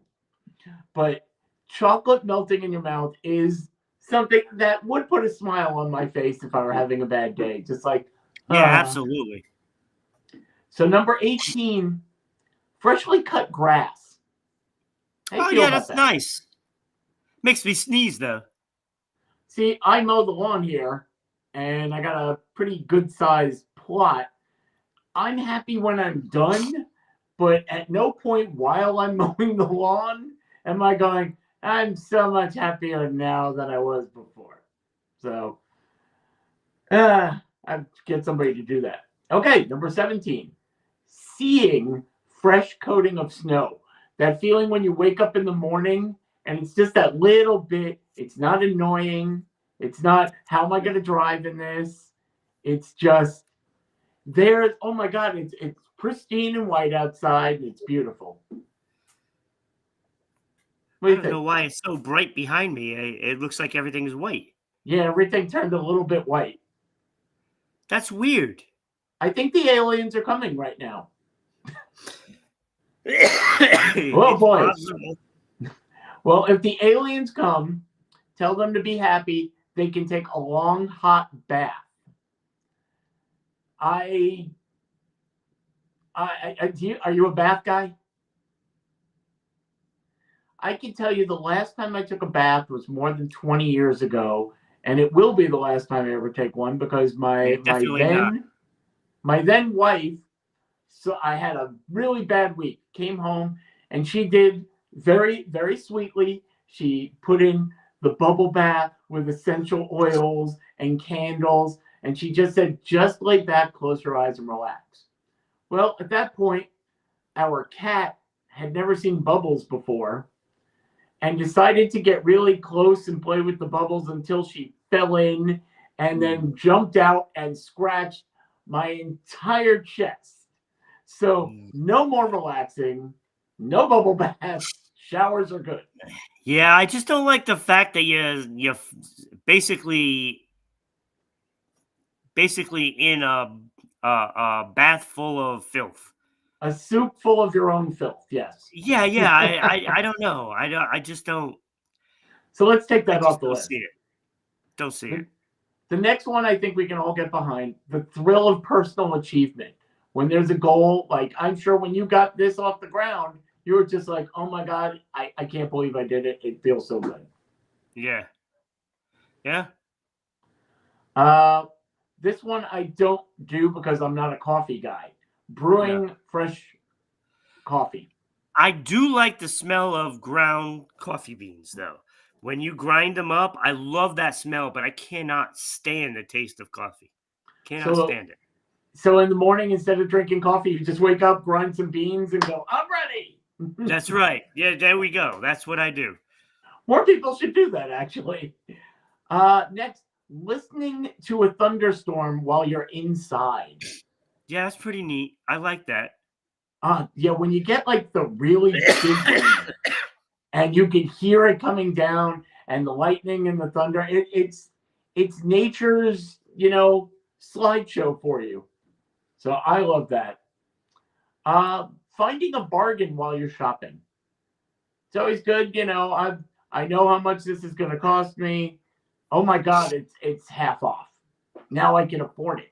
[SPEAKER 1] But chocolate melting in your mouth is something that would put a smile on my face if I were having a bad day. Just like,
[SPEAKER 2] Yeah, absolutely.
[SPEAKER 1] So number 18, freshly cut grass. How do you feel
[SPEAKER 2] Yeah,
[SPEAKER 1] about
[SPEAKER 2] that's
[SPEAKER 1] that?
[SPEAKER 2] nice. Makes me sneeze though.
[SPEAKER 1] See, I mow the lawn here, and I got a pretty good sized plot. I'm happy when I'm done, but at no point while I'm mowing the lawn am I going, I'm so much happier now than I was before. So, I'd get somebody to do that. Okay, number 17, seeing fresh coating of snow. That feeling when you wake up in the morning and it's just that little bit, it's not annoying. It's not, how am I going to drive in this? It's just, there's, oh my God, it's pristine and white outside and it's beautiful. What
[SPEAKER 2] I
[SPEAKER 1] do you
[SPEAKER 2] don't
[SPEAKER 1] think?
[SPEAKER 2] know why it's so bright behind me. It looks like everything is white.
[SPEAKER 1] Yeah, everything turned a little bit white.
[SPEAKER 2] That's weird.
[SPEAKER 1] I think the aliens are coming right now. Well,
[SPEAKER 2] It's
[SPEAKER 1] boys.
[SPEAKER 2] possible.
[SPEAKER 1] Well, if the aliens come, tell them to be happy. They can take a long hot bath. I, are you a bath guy? I can tell you the last time I took a bath was more than 20 years ago, and it will be the last time I ever take one because
[SPEAKER 2] Yeah, definitely not.
[SPEAKER 1] my then wife, so I had a really bad week. Came home and she did very sweetly. She put in the bubble bath with essential oils and candles, and she just said, "Just lay back, close your eyes, and relax." Well, at that point, our cat had never seen bubbles before and decided to get really close and play with the bubbles until she fell in and then jumped out and scratched my entire chest. So,
[SPEAKER 2] Mm.
[SPEAKER 1] no more relaxing, no bubble baths, showers are good.
[SPEAKER 2] Yeah, I just don't like the fact that basically basically in a bath full of filth.
[SPEAKER 1] A soup full of your own filth, yes.
[SPEAKER 2] Yeah, yeah. I don't know. I just don't.
[SPEAKER 1] So, let's take
[SPEAKER 2] I
[SPEAKER 1] that
[SPEAKER 2] just
[SPEAKER 1] off the
[SPEAKER 2] don't see
[SPEAKER 1] list.
[SPEAKER 2] it. Don't see it.
[SPEAKER 1] The, the next one I think we can all get behind, the thrill of personal achievement. When there's a goal, like I'm sure when you got this off the ground, you were just like, oh my God, I can't believe I did it. It feels so good.
[SPEAKER 2] Yeah, yeah.
[SPEAKER 1] Uh, this one I don't do because I'm not a coffee guy.
[SPEAKER 2] No,
[SPEAKER 1] Brewing fresh coffee.
[SPEAKER 2] I do like the smell of ground coffee beans, though. When you grind them up, I love that smell, but I cannot stand the taste of coffee. Cannot
[SPEAKER 1] So,
[SPEAKER 2] stand it.
[SPEAKER 1] so in the morning, instead of drinking coffee, you just wake up, grind some beans, and go, I'm ready.
[SPEAKER 2] That's right. Yeah, there we go. That's what I do.
[SPEAKER 1] More people should do that, actually. Next, listening to a thunderstorm while you're inside.
[SPEAKER 2] Yeah, that's pretty neat. I like that.
[SPEAKER 1] Yeah, when you get like the really big rain and you can hear it coming down and the lightning and the thunder, it's nature's slideshow for you. So I love that. Finding a bargain while you're shopping. It's always good. I know how much this is going to cost me. Oh my God, it's half off. Now I can afford it.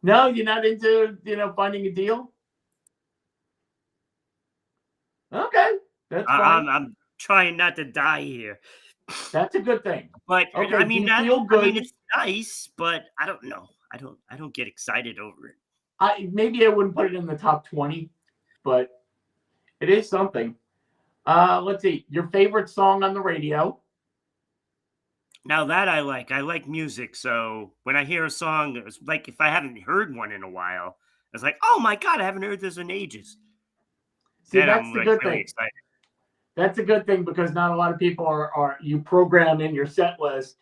[SPEAKER 1] No, you're not into finding a deal. Okay, that's fine.
[SPEAKER 2] I'm trying not to die here.
[SPEAKER 1] That's a good thing.
[SPEAKER 2] But
[SPEAKER 1] Okay, do you feel
[SPEAKER 2] I mean
[SPEAKER 1] good?
[SPEAKER 2] it's nice, but I don't know. I don't get excited over it.
[SPEAKER 1] Maybe I wouldn't put it in the top 20, but it is something. Let's see. Your favorite song on the radio?
[SPEAKER 2] Now that I like. I like music, so when I hear a song, it's like if I haven't heard one in a while, it's like, "Oh my god, I haven't heard this in ages."
[SPEAKER 1] See,
[SPEAKER 2] Then
[SPEAKER 1] that's
[SPEAKER 2] I'm
[SPEAKER 1] the
[SPEAKER 2] like
[SPEAKER 1] good
[SPEAKER 2] really
[SPEAKER 1] thing.
[SPEAKER 2] excited.
[SPEAKER 1] That's a good thing because not a lot of people are you program in your set list.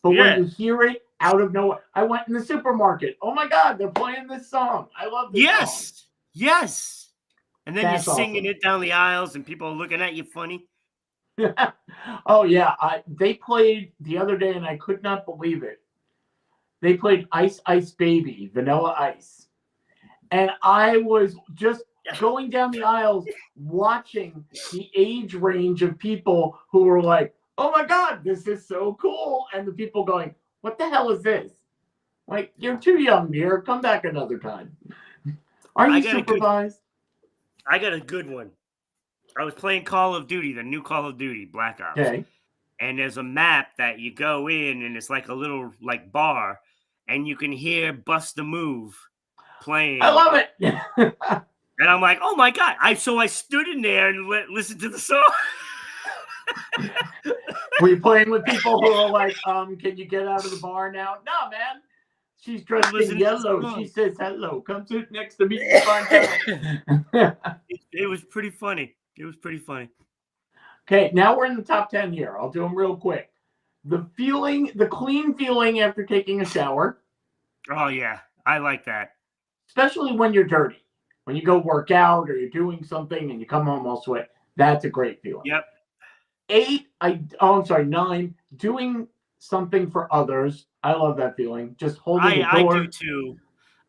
[SPEAKER 1] But when
[SPEAKER 2] Yeah.
[SPEAKER 1] you hear it out of nowhere, I went in the supermarket. Oh my God, they're playing this song. I love this song.
[SPEAKER 2] Yes. Yes. And then you're
[SPEAKER 1] That's
[SPEAKER 2] singing
[SPEAKER 1] awesome.
[SPEAKER 2] it down the aisles and people are looking at you funny.
[SPEAKER 1] Oh yeah, they played the other day and I could not believe it. They played Ice Ice Baby, Vanilla Ice. And I was just going down the aisles watching the age range of people who were like, "Oh my God, this is so cool," and the people going, "What the hell is this?" Like, you're too young, dear. Come back another time. Are
[SPEAKER 2] I
[SPEAKER 1] you
[SPEAKER 2] got a good
[SPEAKER 1] supervised?
[SPEAKER 2] I got a good one. I was playing Call of Duty, the new Call of Duty, Black Ops.
[SPEAKER 1] Okay.
[SPEAKER 2] And there's a map that you go in and it's like a little like bar and you can hear Bust a Move
[SPEAKER 1] I
[SPEAKER 2] playing.
[SPEAKER 1] love it.
[SPEAKER 2] And I'm like, "Oh my god." I stood in there and listened to the song.
[SPEAKER 1] Were you playing with people who are like, can you get out of the bar now? No, man. She's
[SPEAKER 2] I'm
[SPEAKER 1] dressed in
[SPEAKER 2] listening to the
[SPEAKER 1] yellow. She
[SPEAKER 2] song.
[SPEAKER 1] says hello. Come sit next to me and find out.
[SPEAKER 2] It was pretty funny. It was pretty funny.
[SPEAKER 1] Okay, now we're in the top 10 here. I'll do them real quick. The clean feeling after taking a shower,
[SPEAKER 2] Oh yeah, I like that.
[SPEAKER 1] especially when you're dirty. When you go work out or you're doing something and you come home all sweat, that's a great feeling.
[SPEAKER 2] Yep.
[SPEAKER 1] I'm sorry, 9, doing something for others. I love that feeling. Just holding a
[SPEAKER 2] I do
[SPEAKER 1] door.
[SPEAKER 2] too.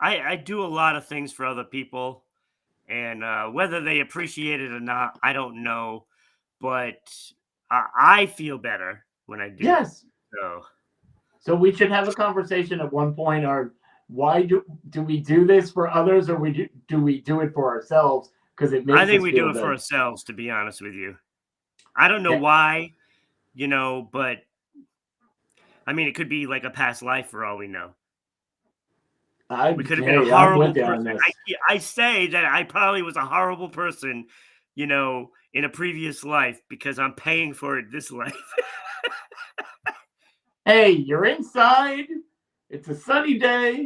[SPEAKER 2] I do a lot of things for other people, and whether they appreciate it or not, I don't know. But I feel better when I do.
[SPEAKER 1] Yes.
[SPEAKER 2] So
[SPEAKER 1] So we should have a conversation at one point. Or why do we do this for others, or do we do it for ourselves because it
[SPEAKER 2] I
[SPEAKER 1] makes
[SPEAKER 2] think
[SPEAKER 1] us
[SPEAKER 2] we do
[SPEAKER 1] feel
[SPEAKER 2] it for
[SPEAKER 1] good?
[SPEAKER 2] ourselves, to be honest with you. I don't know
[SPEAKER 1] That
[SPEAKER 2] why, but I mean, it could be like a past life for all we know. We could have been a
[SPEAKER 1] hey, I'm with
[SPEAKER 2] horrible
[SPEAKER 1] you on
[SPEAKER 2] person.
[SPEAKER 1] this.
[SPEAKER 2] I say that I probably was a horrible person, in a previous life because I'm paying for it this life.
[SPEAKER 1] Hey, you're inside. It's a sunny day.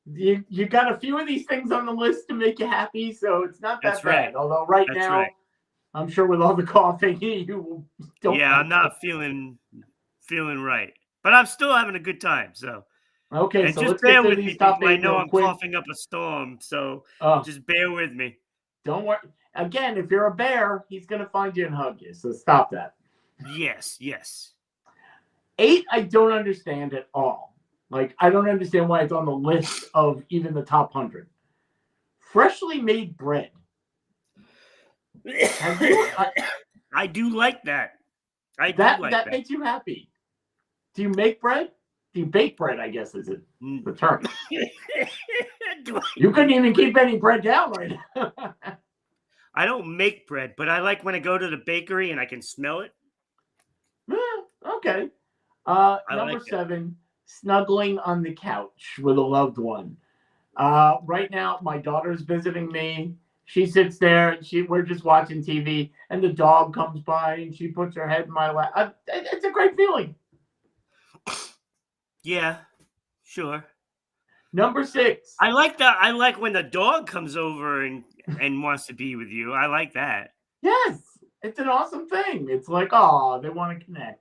[SPEAKER 1] You got a few of these things on the list to make you happy, so it's not that
[SPEAKER 2] That's right.
[SPEAKER 1] bad. Although right
[SPEAKER 2] That's right.
[SPEAKER 1] now, I'm sure with all the coughing, you don't
[SPEAKER 2] Yeah, I'm
[SPEAKER 1] want to.
[SPEAKER 2] not feeling right, but I'm still having a good time. So,
[SPEAKER 1] Okay,
[SPEAKER 2] and
[SPEAKER 1] so
[SPEAKER 2] just
[SPEAKER 1] let's get
[SPEAKER 2] bear
[SPEAKER 1] through
[SPEAKER 2] with
[SPEAKER 1] these
[SPEAKER 2] me,
[SPEAKER 1] top
[SPEAKER 2] people. I
[SPEAKER 1] eight
[SPEAKER 2] know
[SPEAKER 1] real
[SPEAKER 2] I'm
[SPEAKER 1] quick.
[SPEAKER 2] coughing up a storm, so
[SPEAKER 1] Uh,
[SPEAKER 2] just bear with me.
[SPEAKER 1] don't worry. Again, if you're a bear, he's gonna find you and hug you. So stop that.
[SPEAKER 2] Yes, yes.
[SPEAKER 1] Eight, I don't understand at all. Like, I don't understand why it's on the list of even the top 100. Freshly made bread. Have you?
[SPEAKER 2] I do like that. I do
[SPEAKER 1] That
[SPEAKER 2] like
[SPEAKER 1] that
[SPEAKER 2] that.
[SPEAKER 1] makes you happy. Do you make bread? Do you bake bread? I guess is it
[SPEAKER 2] Mm.
[SPEAKER 1] the term.
[SPEAKER 2] Do I
[SPEAKER 1] You couldn't
[SPEAKER 2] make
[SPEAKER 1] even
[SPEAKER 2] bread?
[SPEAKER 1] keep any bread down right now.
[SPEAKER 2] I don't make bread, but I like when I go to the bakery and I can smell it.
[SPEAKER 1] Okay.
[SPEAKER 2] I
[SPEAKER 1] Number
[SPEAKER 2] like it.
[SPEAKER 1] 7, snuggling on the couch with a loved one. Right now, my daughter's visiting me. She sits there and we're just watching TV, and the dog comes by and she puts her head in my lap. It's a great feeling.
[SPEAKER 2] Yeah, sure.
[SPEAKER 1] Number 6.
[SPEAKER 2] I like that. I like when the dog comes over and wants to be with you. I like that.
[SPEAKER 1] Yes, it's an awesome thing. It's like, oh, they want to connect.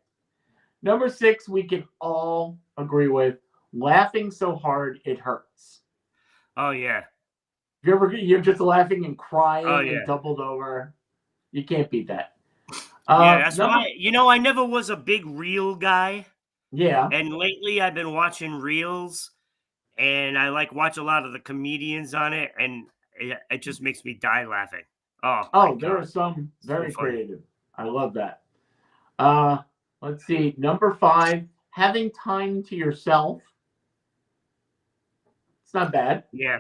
[SPEAKER 1] Number 6, we can all agree with laughing so hard it hurts.
[SPEAKER 2] Oh yeah.
[SPEAKER 1] You're just laughing and
[SPEAKER 2] Oh
[SPEAKER 1] crying and
[SPEAKER 2] yeah.
[SPEAKER 1] doubled over. You can't beat that.
[SPEAKER 2] Yeah, that's
[SPEAKER 1] Number
[SPEAKER 2] why I never was a big reel guy,
[SPEAKER 1] Yeah.
[SPEAKER 2] and lately I've been watching reels, and I like watch a lot of the comedians on it, and it just makes me die laughing. Oh my
[SPEAKER 1] Oh, there
[SPEAKER 2] god,
[SPEAKER 1] are some
[SPEAKER 2] so
[SPEAKER 1] very
[SPEAKER 2] funny.
[SPEAKER 1] creative. I love that. Uh, let's see. Number 5, having time to yourself. It's not bad.
[SPEAKER 2] Yeah.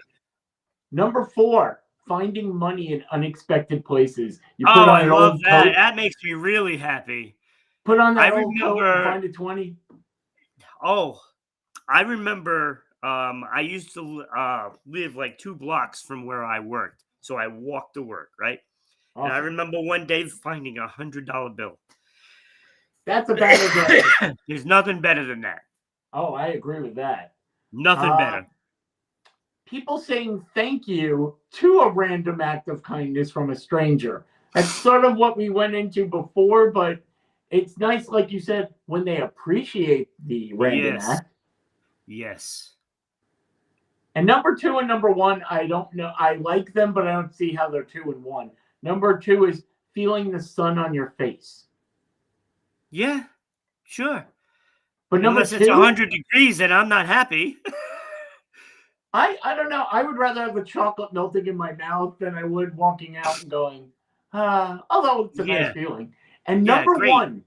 [SPEAKER 1] Number 4, finding money in unexpected places. You put
[SPEAKER 2] Oh,
[SPEAKER 1] on
[SPEAKER 2] I
[SPEAKER 1] an
[SPEAKER 2] love
[SPEAKER 1] old
[SPEAKER 2] that.
[SPEAKER 1] coat,
[SPEAKER 2] That makes me really happy.
[SPEAKER 1] put on
[SPEAKER 2] I
[SPEAKER 1] that old coat and
[SPEAKER 2] remember.
[SPEAKER 1] find a 20.
[SPEAKER 2] Oh, I remember. I used to live like 2 blocks from where I worked, so I walked to work, right? And I
[SPEAKER 1] Awesome.
[SPEAKER 2] remember one day finding $100 bill.
[SPEAKER 1] That's a bad aggression.
[SPEAKER 2] There's nothing better than that.
[SPEAKER 1] Oh, I agree with that.
[SPEAKER 2] Nothing
[SPEAKER 1] Uh,
[SPEAKER 2] better.
[SPEAKER 1] people saying thank you to a random act of kindness from a stranger. That's sort of what we went into before, but it's nice, like you said, when they appreciate the random
[SPEAKER 2] Yes.
[SPEAKER 1] act.
[SPEAKER 2] Yes.
[SPEAKER 1] And number 2 and number 1, I don't know. I like them, but I don't see how they're 2 and 1. Number 2 is feeling the sun on your face.
[SPEAKER 2] Yeah. Sure.
[SPEAKER 1] But number
[SPEAKER 2] Unless it's
[SPEAKER 1] 2,
[SPEAKER 2] 100 degrees, then I'm not happy.
[SPEAKER 1] I don't know. I would rather have the chocolate melting in my mouth than I would walking out and going, although it's a nice
[SPEAKER 2] Yeah.
[SPEAKER 1] feeling. And
[SPEAKER 2] Yeah.
[SPEAKER 1] number
[SPEAKER 2] Great.
[SPEAKER 1] 1,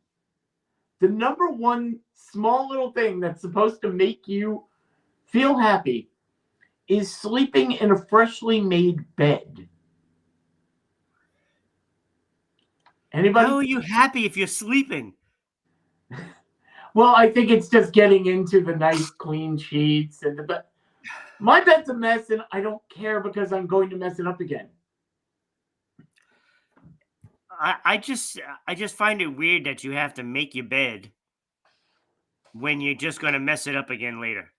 [SPEAKER 1] the number 1 small little thing that's supposed to make you feel happy is sleeping in a freshly made bed.
[SPEAKER 2] How
[SPEAKER 1] Anybody?
[SPEAKER 2] are you happy if you're sleeping?
[SPEAKER 1] Well, I think it's just getting into the nice clean sheets and the bed. My bed's a mess and I don't care because I'm going to mess it up again.
[SPEAKER 2] I just find it weird that you have to make your bed when you're just gonna mess it up again later.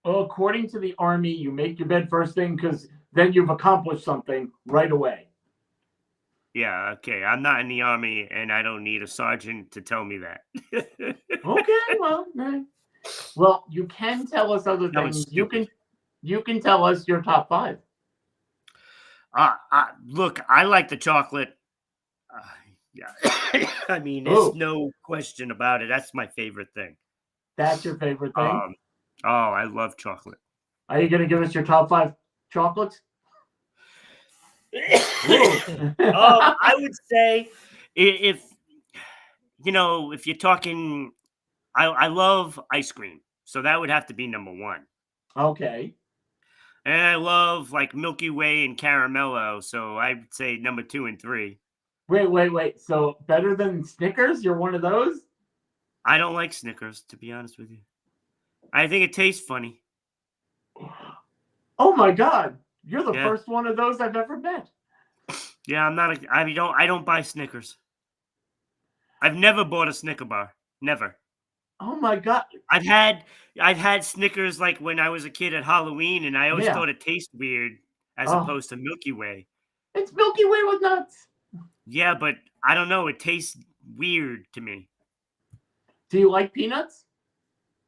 [SPEAKER 1] Well, according to the army, you make your bed first thing because then you've accomplished something right away.
[SPEAKER 2] Yeah, okay. I'm not in the army and I don't need a sergeant to tell me that.
[SPEAKER 1] Okay, well, you can tell us other
[SPEAKER 2] That was
[SPEAKER 1] things. You
[SPEAKER 2] stupid.
[SPEAKER 1] can you can tell us your top 5.
[SPEAKER 2] Look, I like the chocolate. Uh, yeah. I mean, there's
[SPEAKER 1] Oh,
[SPEAKER 2] no question about it. That's my favorite thing.
[SPEAKER 1] that's your favorite thing?
[SPEAKER 2] Um, oh, I love chocolate.
[SPEAKER 1] Are you going to give us your top 5 chocolates?
[SPEAKER 2] I would say if if you're talking, I love ice cream, so that would have to be number one.
[SPEAKER 1] Okay.
[SPEAKER 2] And I love like Milky Way and caramello, so I'd say number 2 and 3.
[SPEAKER 1] Wait. So better than Snickers? You're one of those?
[SPEAKER 2] I don't like Snickers, to be honest with you. I think it tastes funny.
[SPEAKER 1] Oh my God. You're the
[SPEAKER 2] Yeah,
[SPEAKER 1] first one of those I've ever met.
[SPEAKER 2] yeah. I'm not. I don't buy Snickers. I've never bought a Snicker bar. Never.
[SPEAKER 1] Oh my God.
[SPEAKER 2] I've had I've had Snickers like when I was a kid at Halloween, and I always
[SPEAKER 1] Yeah.
[SPEAKER 2] thought it tasted weird as
[SPEAKER 1] Oh,
[SPEAKER 2] opposed to Milky Way.
[SPEAKER 1] it's Milky Way with nuts.
[SPEAKER 2] Yeah, but I don't know. It tastes weird to me.
[SPEAKER 1] Do you like peanuts?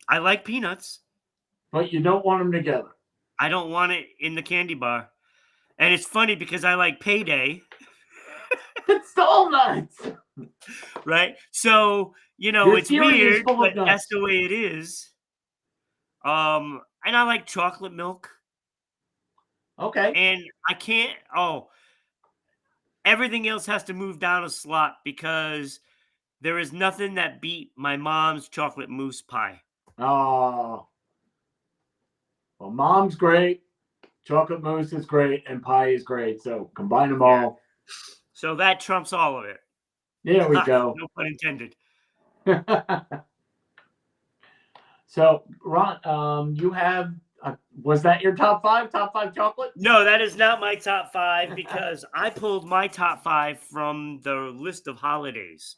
[SPEAKER 2] I like peanuts.
[SPEAKER 1] But you don't want them together.
[SPEAKER 2] I don't want it in the candy bar. And it's funny because I like Payday,
[SPEAKER 1] It's all nuts.
[SPEAKER 2] right? So,
[SPEAKER 1] Your
[SPEAKER 2] it's
[SPEAKER 1] theory is
[SPEAKER 2] weird,
[SPEAKER 1] full
[SPEAKER 2] but
[SPEAKER 1] of
[SPEAKER 2] that's
[SPEAKER 1] nuts.
[SPEAKER 2] the way it is. And I like chocolate milk.
[SPEAKER 1] Okay.
[SPEAKER 2] And I can't everything else has to move down a slot because there is nothing that beat my mom's chocolate mousse pie.
[SPEAKER 1] Oh. Well, mom's great. Chocolate mousse is great. And pie is great. So combine them
[SPEAKER 2] Yeah.
[SPEAKER 1] all.
[SPEAKER 2] So that trumps all of it.
[SPEAKER 1] There we go.
[SPEAKER 2] No pun intended.
[SPEAKER 1] So, Ron, you have, was that your top 5? Top 5 chocolate?
[SPEAKER 2] No, that is not my top 5 because I pulled my top 5 from the list of holidays.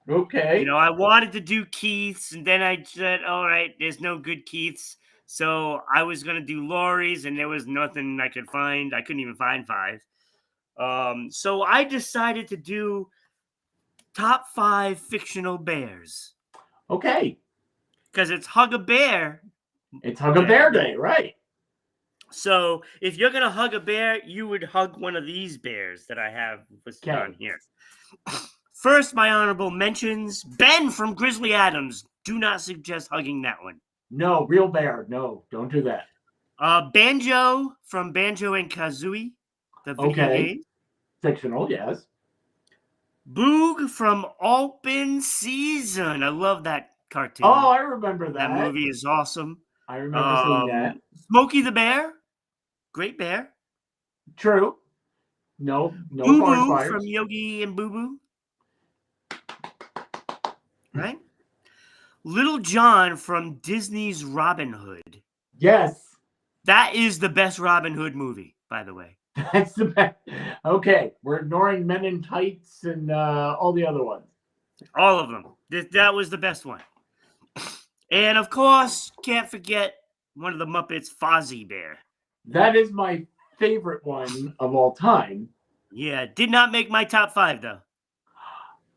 [SPEAKER 1] Okay.
[SPEAKER 2] I wanted to do Keith's, and then I said, all right, there's no good Keith's. So I was going to do Laurie's, and there was nothing I could find. I couldn't even find 5. So I decided to do top 5 fictional bears
[SPEAKER 1] Okay.
[SPEAKER 2] because it's Hug a Bear.
[SPEAKER 1] It's Hug a Bear Day, right?
[SPEAKER 2] So if you're going to hug a bear, you would hug one of these bears that I have listed on here. First, my honorable mentions. Ben from Grizzly Adams. Do not suggest hugging that one.
[SPEAKER 1] No, real bear. No, don't do that.
[SPEAKER 2] Banjo from Banjo and Kazooie, the video game.
[SPEAKER 1] Fictional, yes.
[SPEAKER 2] Boog from Open Season. I love that cartoon.
[SPEAKER 1] Oh, I remember that.
[SPEAKER 2] That movie is awesome.
[SPEAKER 1] I remember seeing that.
[SPEAKER 2] Smokey the Bear. Great bear.
[SPEAKER 1] True. No
[SPEAKER 2] Boo
[SPEAKER 1] forest
[SPEAKER 2] Boo
[SPEAKER 1] fires.
[SPEAKER 2] from Yogi and Boo Boo. Right? Little John from Disney's Robin Hood.
[SPEAKER 1] Yes.
[SPEAKER 2] That is the best Robin Hood movie, by the way.
[SPEAKER 1] That's the best. Okay, we're ignoring Men in Tights and all the other ones.
[SPEAKER 2] All of them. That was the best one. And of course, can't forget one of the Muppets, Fozzie Bear.
[SPEAKER 1] That is my favorite one of all time.
[SPEAKER 2] Yeah, did not make my top 5 though.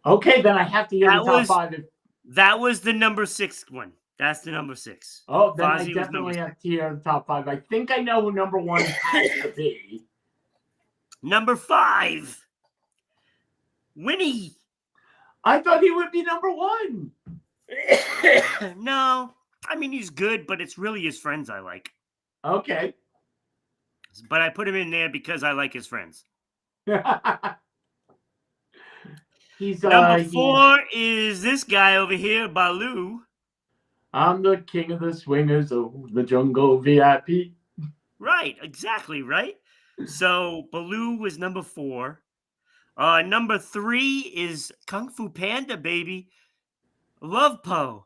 [SPEAKER 1] Okay, then I have to hear the top 5.
[SPEAKER 2] That was the number 6 one. That's the number 6.
[SPEAKER 1] Oh, then
[SPEAKER 2] Fozzie
[SPEAKER 1] I definitely have to hear the top 5. I think I know who number 1 has to be.
[SPEAKER 2] Number 5, Winnie.
[SPEAKER 1] I thought he would be number 1.
[SPEAKER 2] No, I mean he's good, but it's really his friends I like.
[SPEAKER 1] Okay.
[SPEAKER 2] But I put him in there because I like his friends.
[SPEAKER 1] Number
[SPEAKER 2] 4 is this guy over here, Baloo.
[SPEAKER 1] I'm the king of the swingers of the jungle VIP.
[SPEAKER 2] Right, exactly, right? So Baloo was number 4. Number 3 is Kung Fu Panda, baby. Love Poe.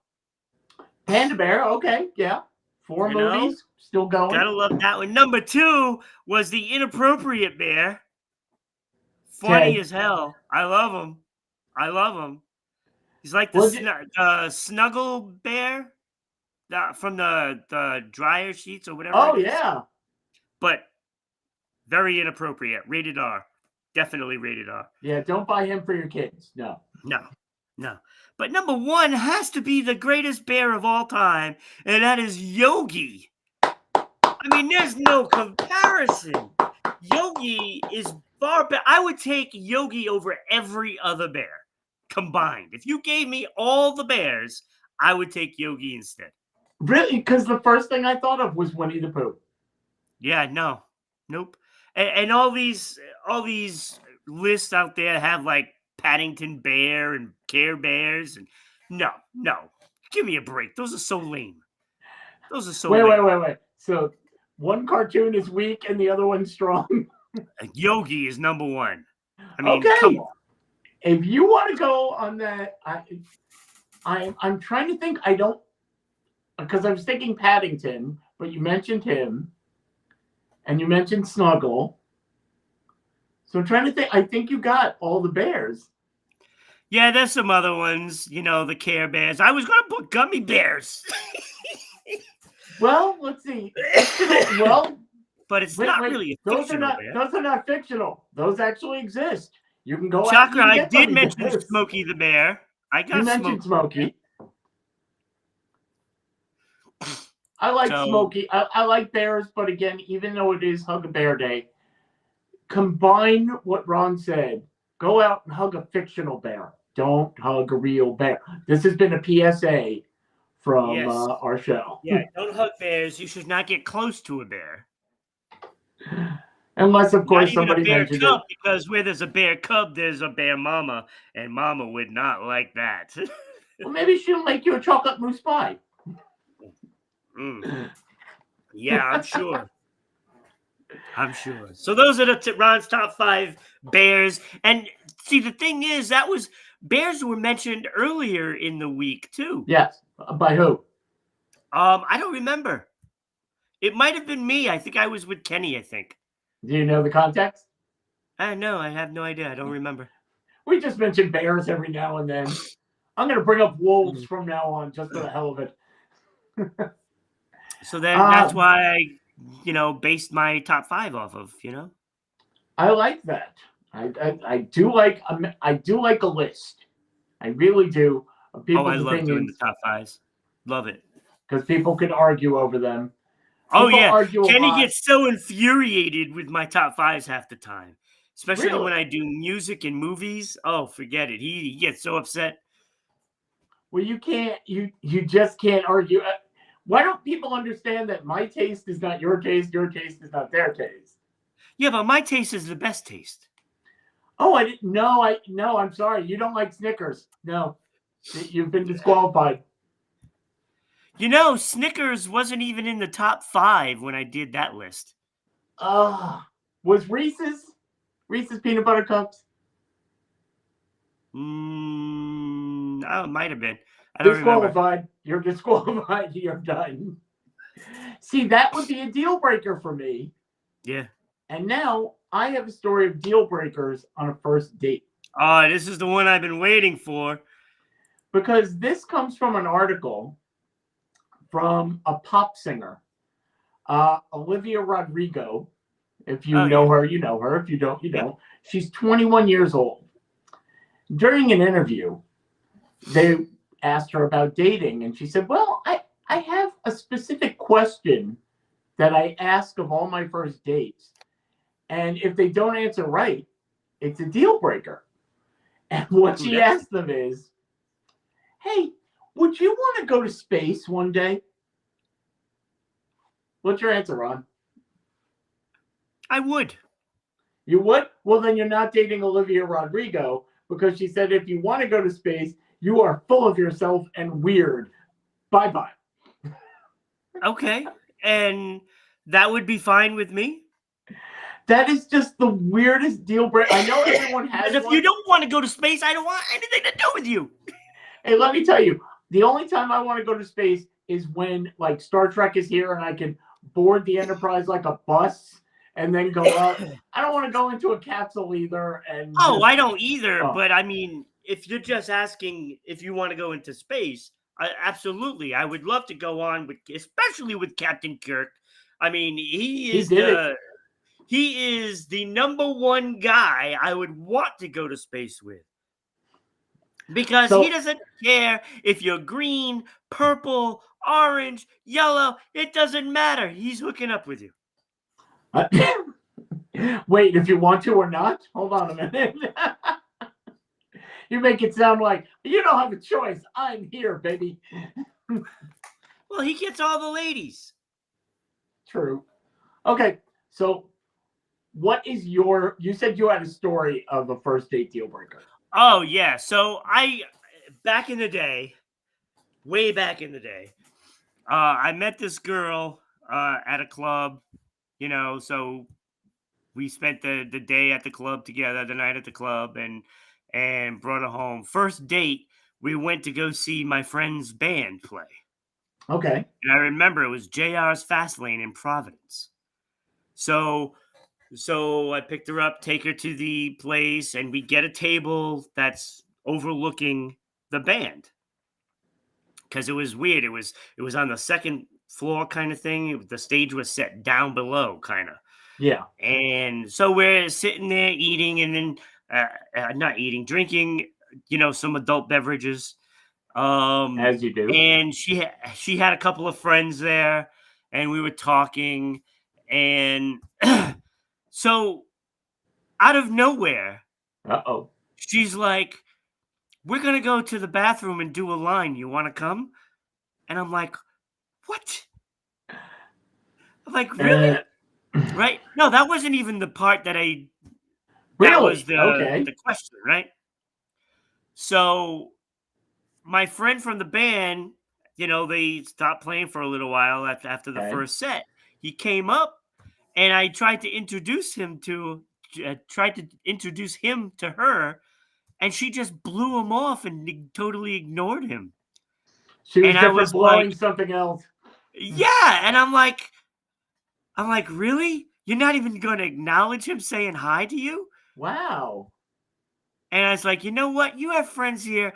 [SPEAKER 1] Panda Bear, okay, yeah. 4 movies, still going.
[SPEAKER 2] Gotta love that one. Number 2 was the Inappropriate Bear. Funny as hell. I love him. He's like the Snuggle Bear from the dryer sheets or whatever.
[SPEAKER 1] Oh, yeah.
[SPEAKER 2] But very inappropriate. Rated R. Definitely rated R.
[SPEAKER 1] Yeah, don't buy him for your kids. No.
[SPEAKER 2] But number 1 has to be the greatest bear of all time, and that is Yogi. I mean, there's no comparison. Yogi is far better. I would take Yogi over every other bear combined. If you gave me all the bears, I would take Yogi instead.
[SPEAKER 1] Really? Because the first thing I thought of was Winnie the Pooh.
[SPEAKER 2] Yeah, no, nope. And all these lists out there have like Paddington Bear and Care Bears, and no, no, give me a break. Those are so lame. Those are so lame.
[SPEAKER 1] Wait. So one cartoon is weak and the other one's strong.
[SPEAKER 2] Yogi is number one. I mean, come
[SPEAKER 1] Okay.
[SPEAKER 2] on.
[SPEAKER 1] If you want to go on that, I'm trying to think. I don't, because I was thinking Paddington, but you mentioned him and you mentioned Snuggle. So I'm trying to think. I think you got all the bears.
[SPEAKER 2] Yeah, there's some other ones. The Care Bears. I was gonna put Gummy Bears,
[SPEAKER 1] Well, let's see. Fictional. Well,
[SPEAKER 2] but it's not
[SPEAKER 1] wait.
[SPEAKER 2] really a
[SPEAKER 1] Those are
[SPEAKER 2] fictional
[SPEAKER 1] not.
[SPEAKER 2] bear.
[SPEAKER 1] Those are not fictional. Those actually exist. You can go out and
[SPEAKER 2] Chakra,
[SPEAKER 1] you can
[SPEAKER 2] I
[SPEAKER 1] get
[SPEAKER 2] did
[SPEAKER 1] gummy
[SPEAKER 2] mention
[SPEAKER 1] bears.
[SPEAKER 2] Smokey the Bear. I
[SPEAKER 1] You
[SPEAKER 2] got
[SPEAKER 1] mentioned
[SPEAKER 2] Smokey.
[SPEAKER 1] Smokey. I like
[SPEAKER 2] So
[SPEAKER 1] Smokey. I like bears, but again, even though it is Hug a Bear Day, combine what Ron said. Go out and hug a fictional bear. Don't hug a real bear. This has been a PSA from
[SPEAKER 2] yes,
[SPEAKER 1] our show.
[SPEAKER 2] yeah, don't hug bears. You should not get close to a bear.
[SPEAKER 1] Unless, of
[SPEAKER 2] Not
[SPEAKER 1] course,
[SPEAKER 2] even a
[SPEAKER 1] somebody
[SPEAKER 2] bear
[SPEAKER 1] mentioned it.
[SPEAKER 2] cub, because where there's a bear cub, there's a bear mama, and mama would not like that.
[SPEAKER 1] Well, maybe she'll make you a chocolate mousse pie.
[SPEAKER 2] Mm. Yeah, I'm sure. I'm sure. So those are Ron's top 5 bears. And see, the thing is, bears were mentioned earlier in the week too.
[SPEAKER 1] Yes. By who?
[SPEAKER 2] I don't remember. It might have been me. I think I was with Kenny. I think.
[SPEAKER 1] Do you know the context?
[SPEAKER 2] No, I have no idea. I don't remember.
[SPEAKER 1] We just mention bears every now and then. I'm going to bring up wolves from now on just for the hell of it.
[SPEAKER 2] So then that's why I, based my top 5 off of.
[SPEAKER 1] I like that. I do like a list. I really do of
[SPEAKER 2] Oh,
[SPEAKER 1] people's
[SPEAKER 2] I love doing the
[SPEAKER 1] opinions
[SPEAKER 2] top 5s. Love it.
[SPEAKER 1] because people could argue over them.
[SPEAKER 2] Oh
[SPEAKER 1] People
[SPEAKER 2] yeah,
[SPEAKER 1] argue a
[SPEAKER 2] Kenny
[SPEAKER 1] lot.
[SPEAKER 2] gets so infuriated with my top 5s half the time, especially
[SPEAKER 1] Really?
[SPEAKER 2] when I do music and movies. Oh, forget it. He gets so upset.
[SPEAKER 1] Well, you can't. You just can't argue. Why don't people understand that my taste is not your taste is not their taste?
[SPEAKER 2] Yeah, but my taste is the best taste.
[SPEAKER 1] Oh, I didn't. No. I'm sorry. You don't like Snickers. No, you've been disqualified.
[SPEAKER 2] Snickers wasn't even in the top 5 when I did that list.
[SPEAKER 1] Was Reese's peanut butter cups?
[SPEAKER 2] Oh, it might have been. I don't remember.
[SPEAKER 1] Disqualified. You're disqualified. You're done. See, that would be a deal breaker for me.
[SPEAKER 2] Yeah.
[SPEAKER 1] And now I have a story of deal breakers on a first date.
[SPEAKER 2] Oh, this is the one I've been waiting for.
[SPEAKER 1] Because this comes from an article from a pop singer, Olivia Rodrigo. If you know her, you know her. If you don't, you don't. She's 21 years old. During an interview, they asked her about dating, and she said, well, I have a specific question that I ask of all my first dates. And if they don't answer right, it's a deal breaker. And what she asked them is, hey, would you want to go to space one day? What's your answer, Ron?
[SPEAKER 2] I would.
[SPEAKER 1] You would? Well, then you're not dating Olivia Rodrigo, because she said if you want to go to space, you are full of yourself and weird. Bye-bye.
[SPEAKER 2] Okay. And that would be fine with me?
[SPEAKER 1] That is just the weirdest deal breaker. I know everyone has
[SPEAKER 2] if you don't want to go to space, I don't want anything to do with you.
[SPEAKER 1] Hey, let me tell you, the only time I want to go to space is when, like, Star Trek is here and I can board the Enterprise like a bus and then go up. I don't want to go into a capsule either. And
[SPEAKER 2] I don't either. But I mean, if you're just asking if you want to go into space, absolutely, I would love to go on with, especially with Captain Kirk. I mean, he is the number one guy I would want to go to space with. Because he doesn't care if you're green, purple, orange, yellow. It doesn't matter. He's hooking up with you.
[SPEAKER 1] Wait, if you want to or not? Hold on a minute. You make it sound like you don't have a choice. I'm here, baby.
[SPEAKER 2] Well, he gets all the ladies.
[SPEAKER 1] True. Okay, so what is your? You said you had a story of a first date deal breaker.
[SPEAKER 2] Oh yeah. So back in the day, way back in the day, I met this girl at a club. So we spent the day at the club together, the night at the club, and brought her home. First date, we went to go see my friend's band play.
[SPEAKER 1] Okay.
[SPEAKER 2] And I remember it was JR's Fastlane in Providence. So I picked her up, take her to the place, and we get a table that's overlooking the band. Because it was weird. It was on the second floor kind of thing. The stage was set down below, kind of.
[SPEAKER 1] Yeah,
[SPEAKER 2] And so we're sitting there eating, and then not eating, drinking, some adult beverages.
[SPEAKER 1] as you do.
[SPEAKER 2] And she had a couple of friends there, and we were talking, and so out of nowhere,
[SPEAKER 1] Uh-oh.
[SPEAKER 2] she's like, "We're gonna go to the bathroom and do a line. You want to come?" And I'm like, "What?" I'm like, "Really?"
[SPEAKER 1] Uh,
[SPEAKER 2] Right? No, that wasn't even the part that was
[SPEAKER 1] really?
[SPEAKER 2] the
[SPEAKER 1] Okay.
[SPEAKER 2] question, right? So my friend from the band, they stopped playing for a little while after the
[SPEAKER 1] Okay.
[SPEAKER 2] first set. He came up, and I tried to introduce him to her, and she just blew him off and totally ignored him.
[SPEAKER 1] She was
[SPEAKER 2] And I
[SPEAKER 1] different
[SPEAKER 2] was like,
[SPEAKER 1] blowing something else.
[SPEAKER 2] "Yeah," and I'm like, "Really? You're not even going to acknowledge him saying hi to you?"
[SPEAKER 1] Wow.
[SPEAKER 2] And I was like, "You know what? You have friends here.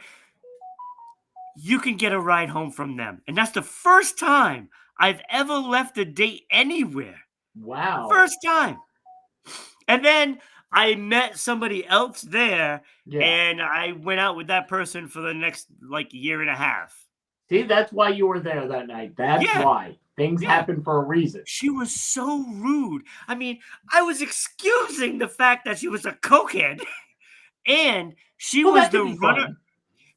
[SPEAKER 2] You can get a ride home from them." And that's the first time I've ever left a date anywhere.
[SPEAKER 1] Wow.
[SPEAKER 2] First time. And then I met somebody else there,
[SPEAKER 1] Yeah.
[SPEAKER 2] and I went out with that person for the next like year and a half.
[SPEAKER 1] See, that's why you were there that night. That's
[SPEAKER 2] Yeah,
[SPEAKER 1] why. Things
[SPEAKER 2] yeah.
[SPEAKER 1] happen for a reason.
[SPEAKER 2] She was so rude. I mean, I was excusing the fact that she was a cokehead, and she
[SPEAKER 1] Well,
[SPEAKER 2] was
[SPEAKER 1] that
[SPEAKER 2] the
[SPEAKER 1] could be
[SPEAKER 2] runner.
[SPEAKER 1] fun.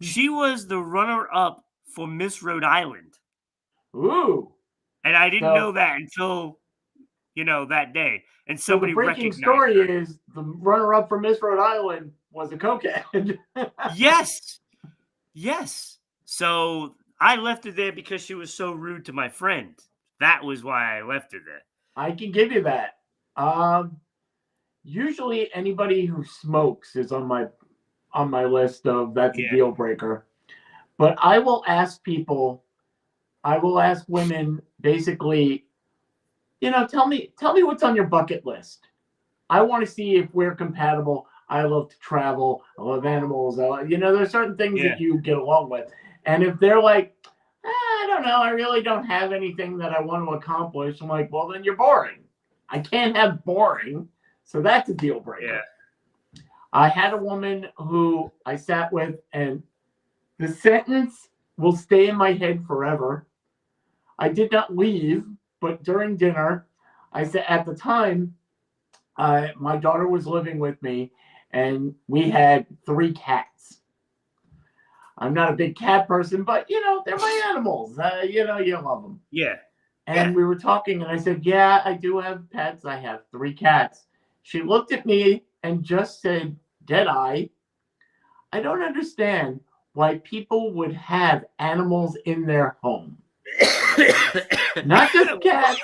[SPEAKER 2] She was the runner up for Miss Rhode Island,
[SPEAKER 1] Ooh.
[SPEAKER 2] and I didn't know
[SPEAKER 1] So
[SPEAKER 2] that until that day, and
[SPEAKER 1] so the
[SPEAKER 2] somebody
[SPEAKER 1] breaking
[SPEAKER 2] recognized
[SPEAKER 1] story
[SPEAKER 2] her.
[SPEAKER 1] is the runner-up for Miss Rhode Island was a cokehead.
[SPEAKER 2] Yes, yes. So I left her there because she was so rude to my friend. That was why I left her there.
[SPEAKER 1] I can give you that. Um, Usually anybody who smokes is on my list of that's a
[SPEAKER 2] Yeah,
[SPEAKER 1] deal breaker. But I will ask people, I will ask women basically, tell me what's on your bucket list. I want to see if we're compatible. I love to travel. I love animals. There's certain things
[SPEAKER 2] yeah,
[SPEAKER 1] that you get along with. And if they're like, I don't know, I really don't have anything that I want to accomplish, I'm like, well, then you're boring. I can't have boring. So that's a deal
[SPEAKER 2] yeah.
[SPEAKER 1] breaker. I had a woman who I sat with, and the sentence will stay in my head forever. I did not leave, but during dinner, I said at the time, my daughter was living with me, and we had three cats. I'm not a big cat person, but they're my animals. You love them.
[SPEAKER 2] Yeah,
[SPEAKER 1] And
[SPEAKER 2] yeah.
[SPEAKER 1] we were talking, and I said, "Yeah, I do have pets. I have three cats." She looked at me and just said, "Dead eye, I don't understand why people would have animals in their home. Not just cats,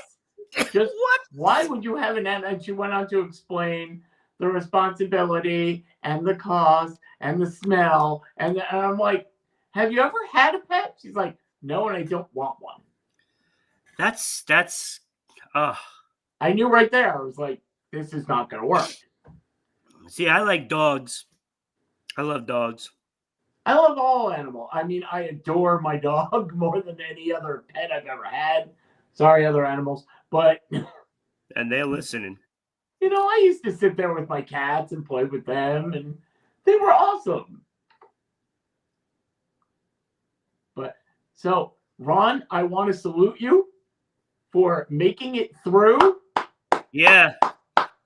[SPEAKER 1] just
[SPEAKER 2] What?
[SPEAKER 1] why would you have an animal?" And she went on to explain the responsibility and the cost and the smell. And I'm like, "Have you ever had a pet?" She's like, "No, and I don't want one."
[SPEAKER 2] That's uh
[SPEAKER 1] I knew right there. I was like, "This is not going to work."
[SPEAKER 2] see, I like dogs. I love dogs.
[SPEAKER 1] I love all animal. I mean, I adore my dog more than any other pet I've ever had. Sorry, other animals, but
[SPEAKER 2] And they're listening.
[SPEAKER 1] I used to sit there with my cats and play with them, and they were awesome. But so, Ron, I want to salute you for making it through.
[SPEAKER 2] Yeah,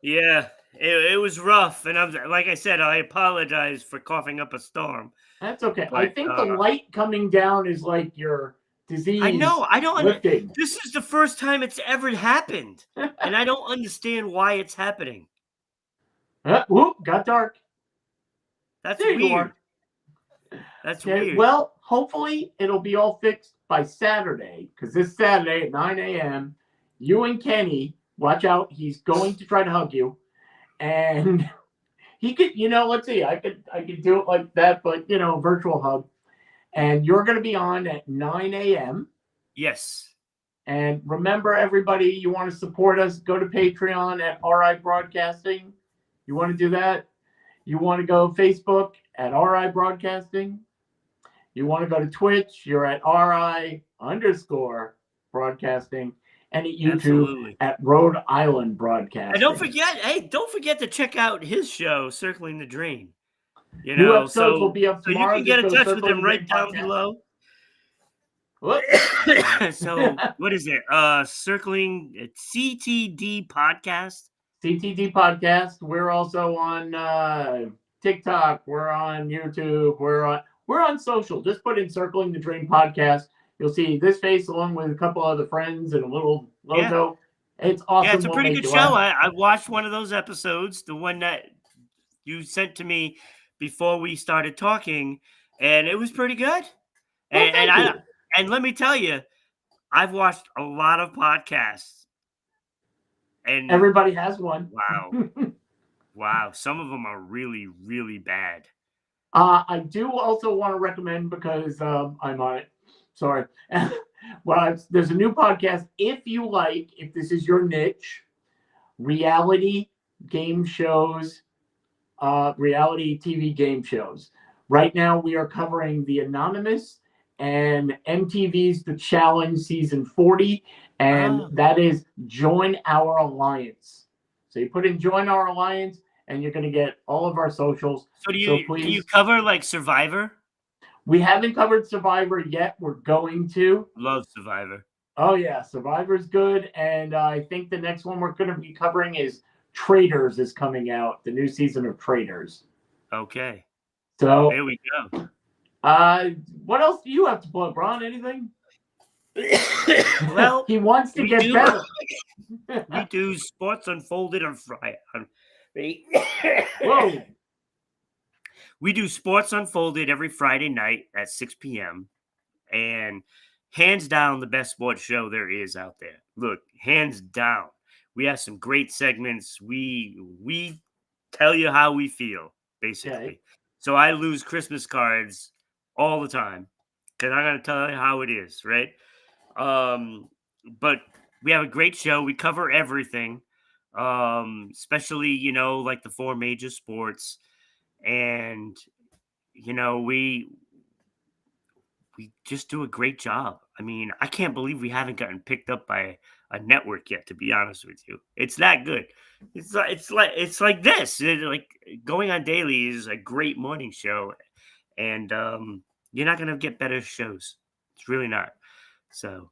[SPEAKER 2] yeah. It was rough, and like I said, I apologize for coughing up a storm.
[SPEAKER 1] That's okay. I
[SPEAKER 2] But
[SPEAKER 1] think the light coming down is like your disease
[SPEAKER 2] I know. I don't.
[SPEAKER 1] lifting.
[SPEAKER 2] This is the first time it's ever happened, and I don't understand why it's happening.
[SPEAKER 1] Whoop, got dark.
[SPEAKER 2] That's
[SPEAKER 1] There you
[SPEAKER 2] weird.
[SPEAKER 1] are.
[SPEAKER 2] That's
[SPEAKER 1] Okay,
[SPEAKER 2] weird.
[SPEAKER 1] well, hopefully it'll be all fixed by Saturday, because this Saturday at 9 a.m., you and Kenny, watch out, he's going to try to hug you. And he could, let's see, I could do it like that, but virtual hug. And you're going to be on at 9 a.m.
[SPEAKER 2] Yes.
[SPEAKER 1] And remember, everybody, you want to support us, go to Patreon at RI Broadcasting. You want to do that? You want to go Facebook at RI Broadcasting. You want to go to Twitch, you're at RI_broadcasting. And at YouTube
[SPEAKER 2] Absolutely.
[SPEAKER 1] at Rhode Island
[SPEAKER 2] And
[SPEAKER 1] Broadcasting.
[SPEAKER 2] don't forget to check out his show, Circling the Drain.
[SPEAKER 1] New episodes will be up
[SPEAKER 2] so you
[SPEAKER 1] tomorrow.
[SPEAKER 2] can get in
[SPEAKER 1] Just go
[SPEAKER 2] touch with
[SPEAKER 1] Circling
[SPEAKER 2] him
[SPEAKER 1] the Drain
[SPEAKER 2] right down
[SPEAKER 1] podcast.
[SPEAKER 2] below.
[SPEAKER 1] Whoop.
[SPEAKER 2] So what is it? Circling CTD podcast.
[SPEAKER 1] CTD podcast. We're also on TikTok. We're on YouTube. We're on social. Just put in Circling the Drain podcast. You'll see this face along with a couple other friends and a little logo. Yeah. It's awesome.
[SPEAKER 2] Yeah, it's a pretty good show. I watched one of those episodes, the one that you sent to me before we started talking, and it was pretty good.
[SPEAKER 1] Well,
[SPEAKER 2] and let me tell you, I've watched a lot of podcasts, and
[SPEAKER 1] everybody has one.
[SPEAKER 2] Wow, some of them are really, really bad.
[SPEAKER 1] I do also want to recommend, because I'm on it. Sorry. Well, there's a new podcast. If this is your niche, reality game shows, reality TV game shows. Right now, we are covering The Anonymous and MTV's The Challenge Season 40, and that is Join Our Alliance. So you put in Join Our Alliance, and you're going to get all of our socials.
[SPEAKER 2] So do you cover like Survivor?
[SPEAKER 1] We haven't covered Survivor yet. We're going to.
[SPEAKER 2] Love Survivor.
[SPEAKER 1] Oh, yeah. Survivor's good. And I think the next one we're going to be covering is Traitors is coming out. The new season of Traitors.
[SPEAKER 2] Okay.
[SPEAKER 1] So
[SPEAKER 2] there we go.
[SPEAKER 1] What else do you have to plug, Ron? Anything?
[SPEAKER 2] Well,
[SPEAKER 1] he wants to get better.
[SPEAKER 2] We do Sports Unfolded on Friday.
[SPEAKER 1] Whoa.
[SPEAKER 2] We do Sports Unfolded every Friday night at 6 p.m. And hands down, the best sports show there is out there. Look, hands down. We have some great segments. We tell you how we feel, basically. Okay. So I lose Christmas cards all the time because I'm going to tell you how it is, right? But we have a great show. We cover everything, especially, like the 4 major sports. And, we just do a great job. I mean, I can't believe we haven't gotten picked up by a network yet, to be honest with you. It's that good. It's like this. Like Going On Daily is a great morning show, and you're not going to get better shows. It's really not. So,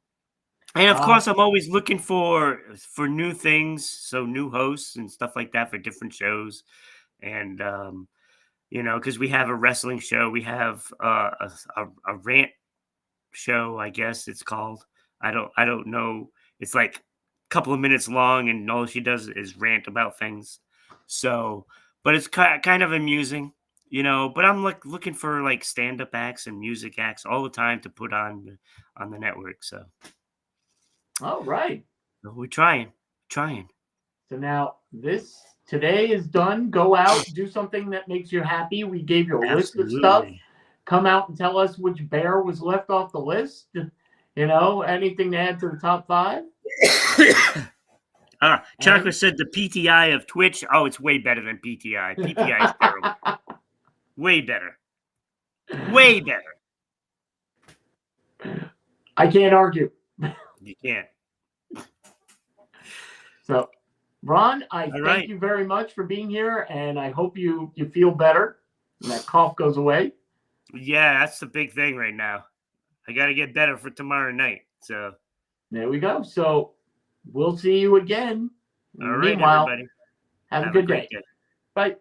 [SPEAKER 2] and of course, I'm always looking for new things, so new hosts and stuff like that for different shows. And because we have a wrestling show, we have a rant show, I guess it's called. I don't know. It's like a couple of minutes long, and all she does is rant about things. So, but it's kind of amusing, But I'm looking for like stand-up acts and music acts all the time to put on the network. So,
[SPEAKER 1] all right.
[SPEAKER 2] So we're trying.
[SPEAKER 1] So now today is done. Go out, do something that makes you happy. We gave you a list of stuff. Come out and tell us which bear was left off the list. Anything to add to the top 5?
[SPEAKER 2] Chocolate said the PTI of Twitch. Oh, it's way better than PTI. PTI is terrible. Way better. Way better.
[SPEAKER 1] I can't argue.
[SPEAKER 2] You can't.
[SPEAKER 1] So, Ron, I thank you very much for being here, and I hope you feel better and that cough goes away.
[SPEAKER 2] Yeah, that's the big thing right now. I got to get better for tomorrow night. So
[SPEAKER 1] there we go. So we'll see you again.
[SPEAKER 2] All right,
[SPEAKER 1] Meanwhile,
[SPEAKER 2] everybody.
[SPEAKER 1] Have a good day. Bye.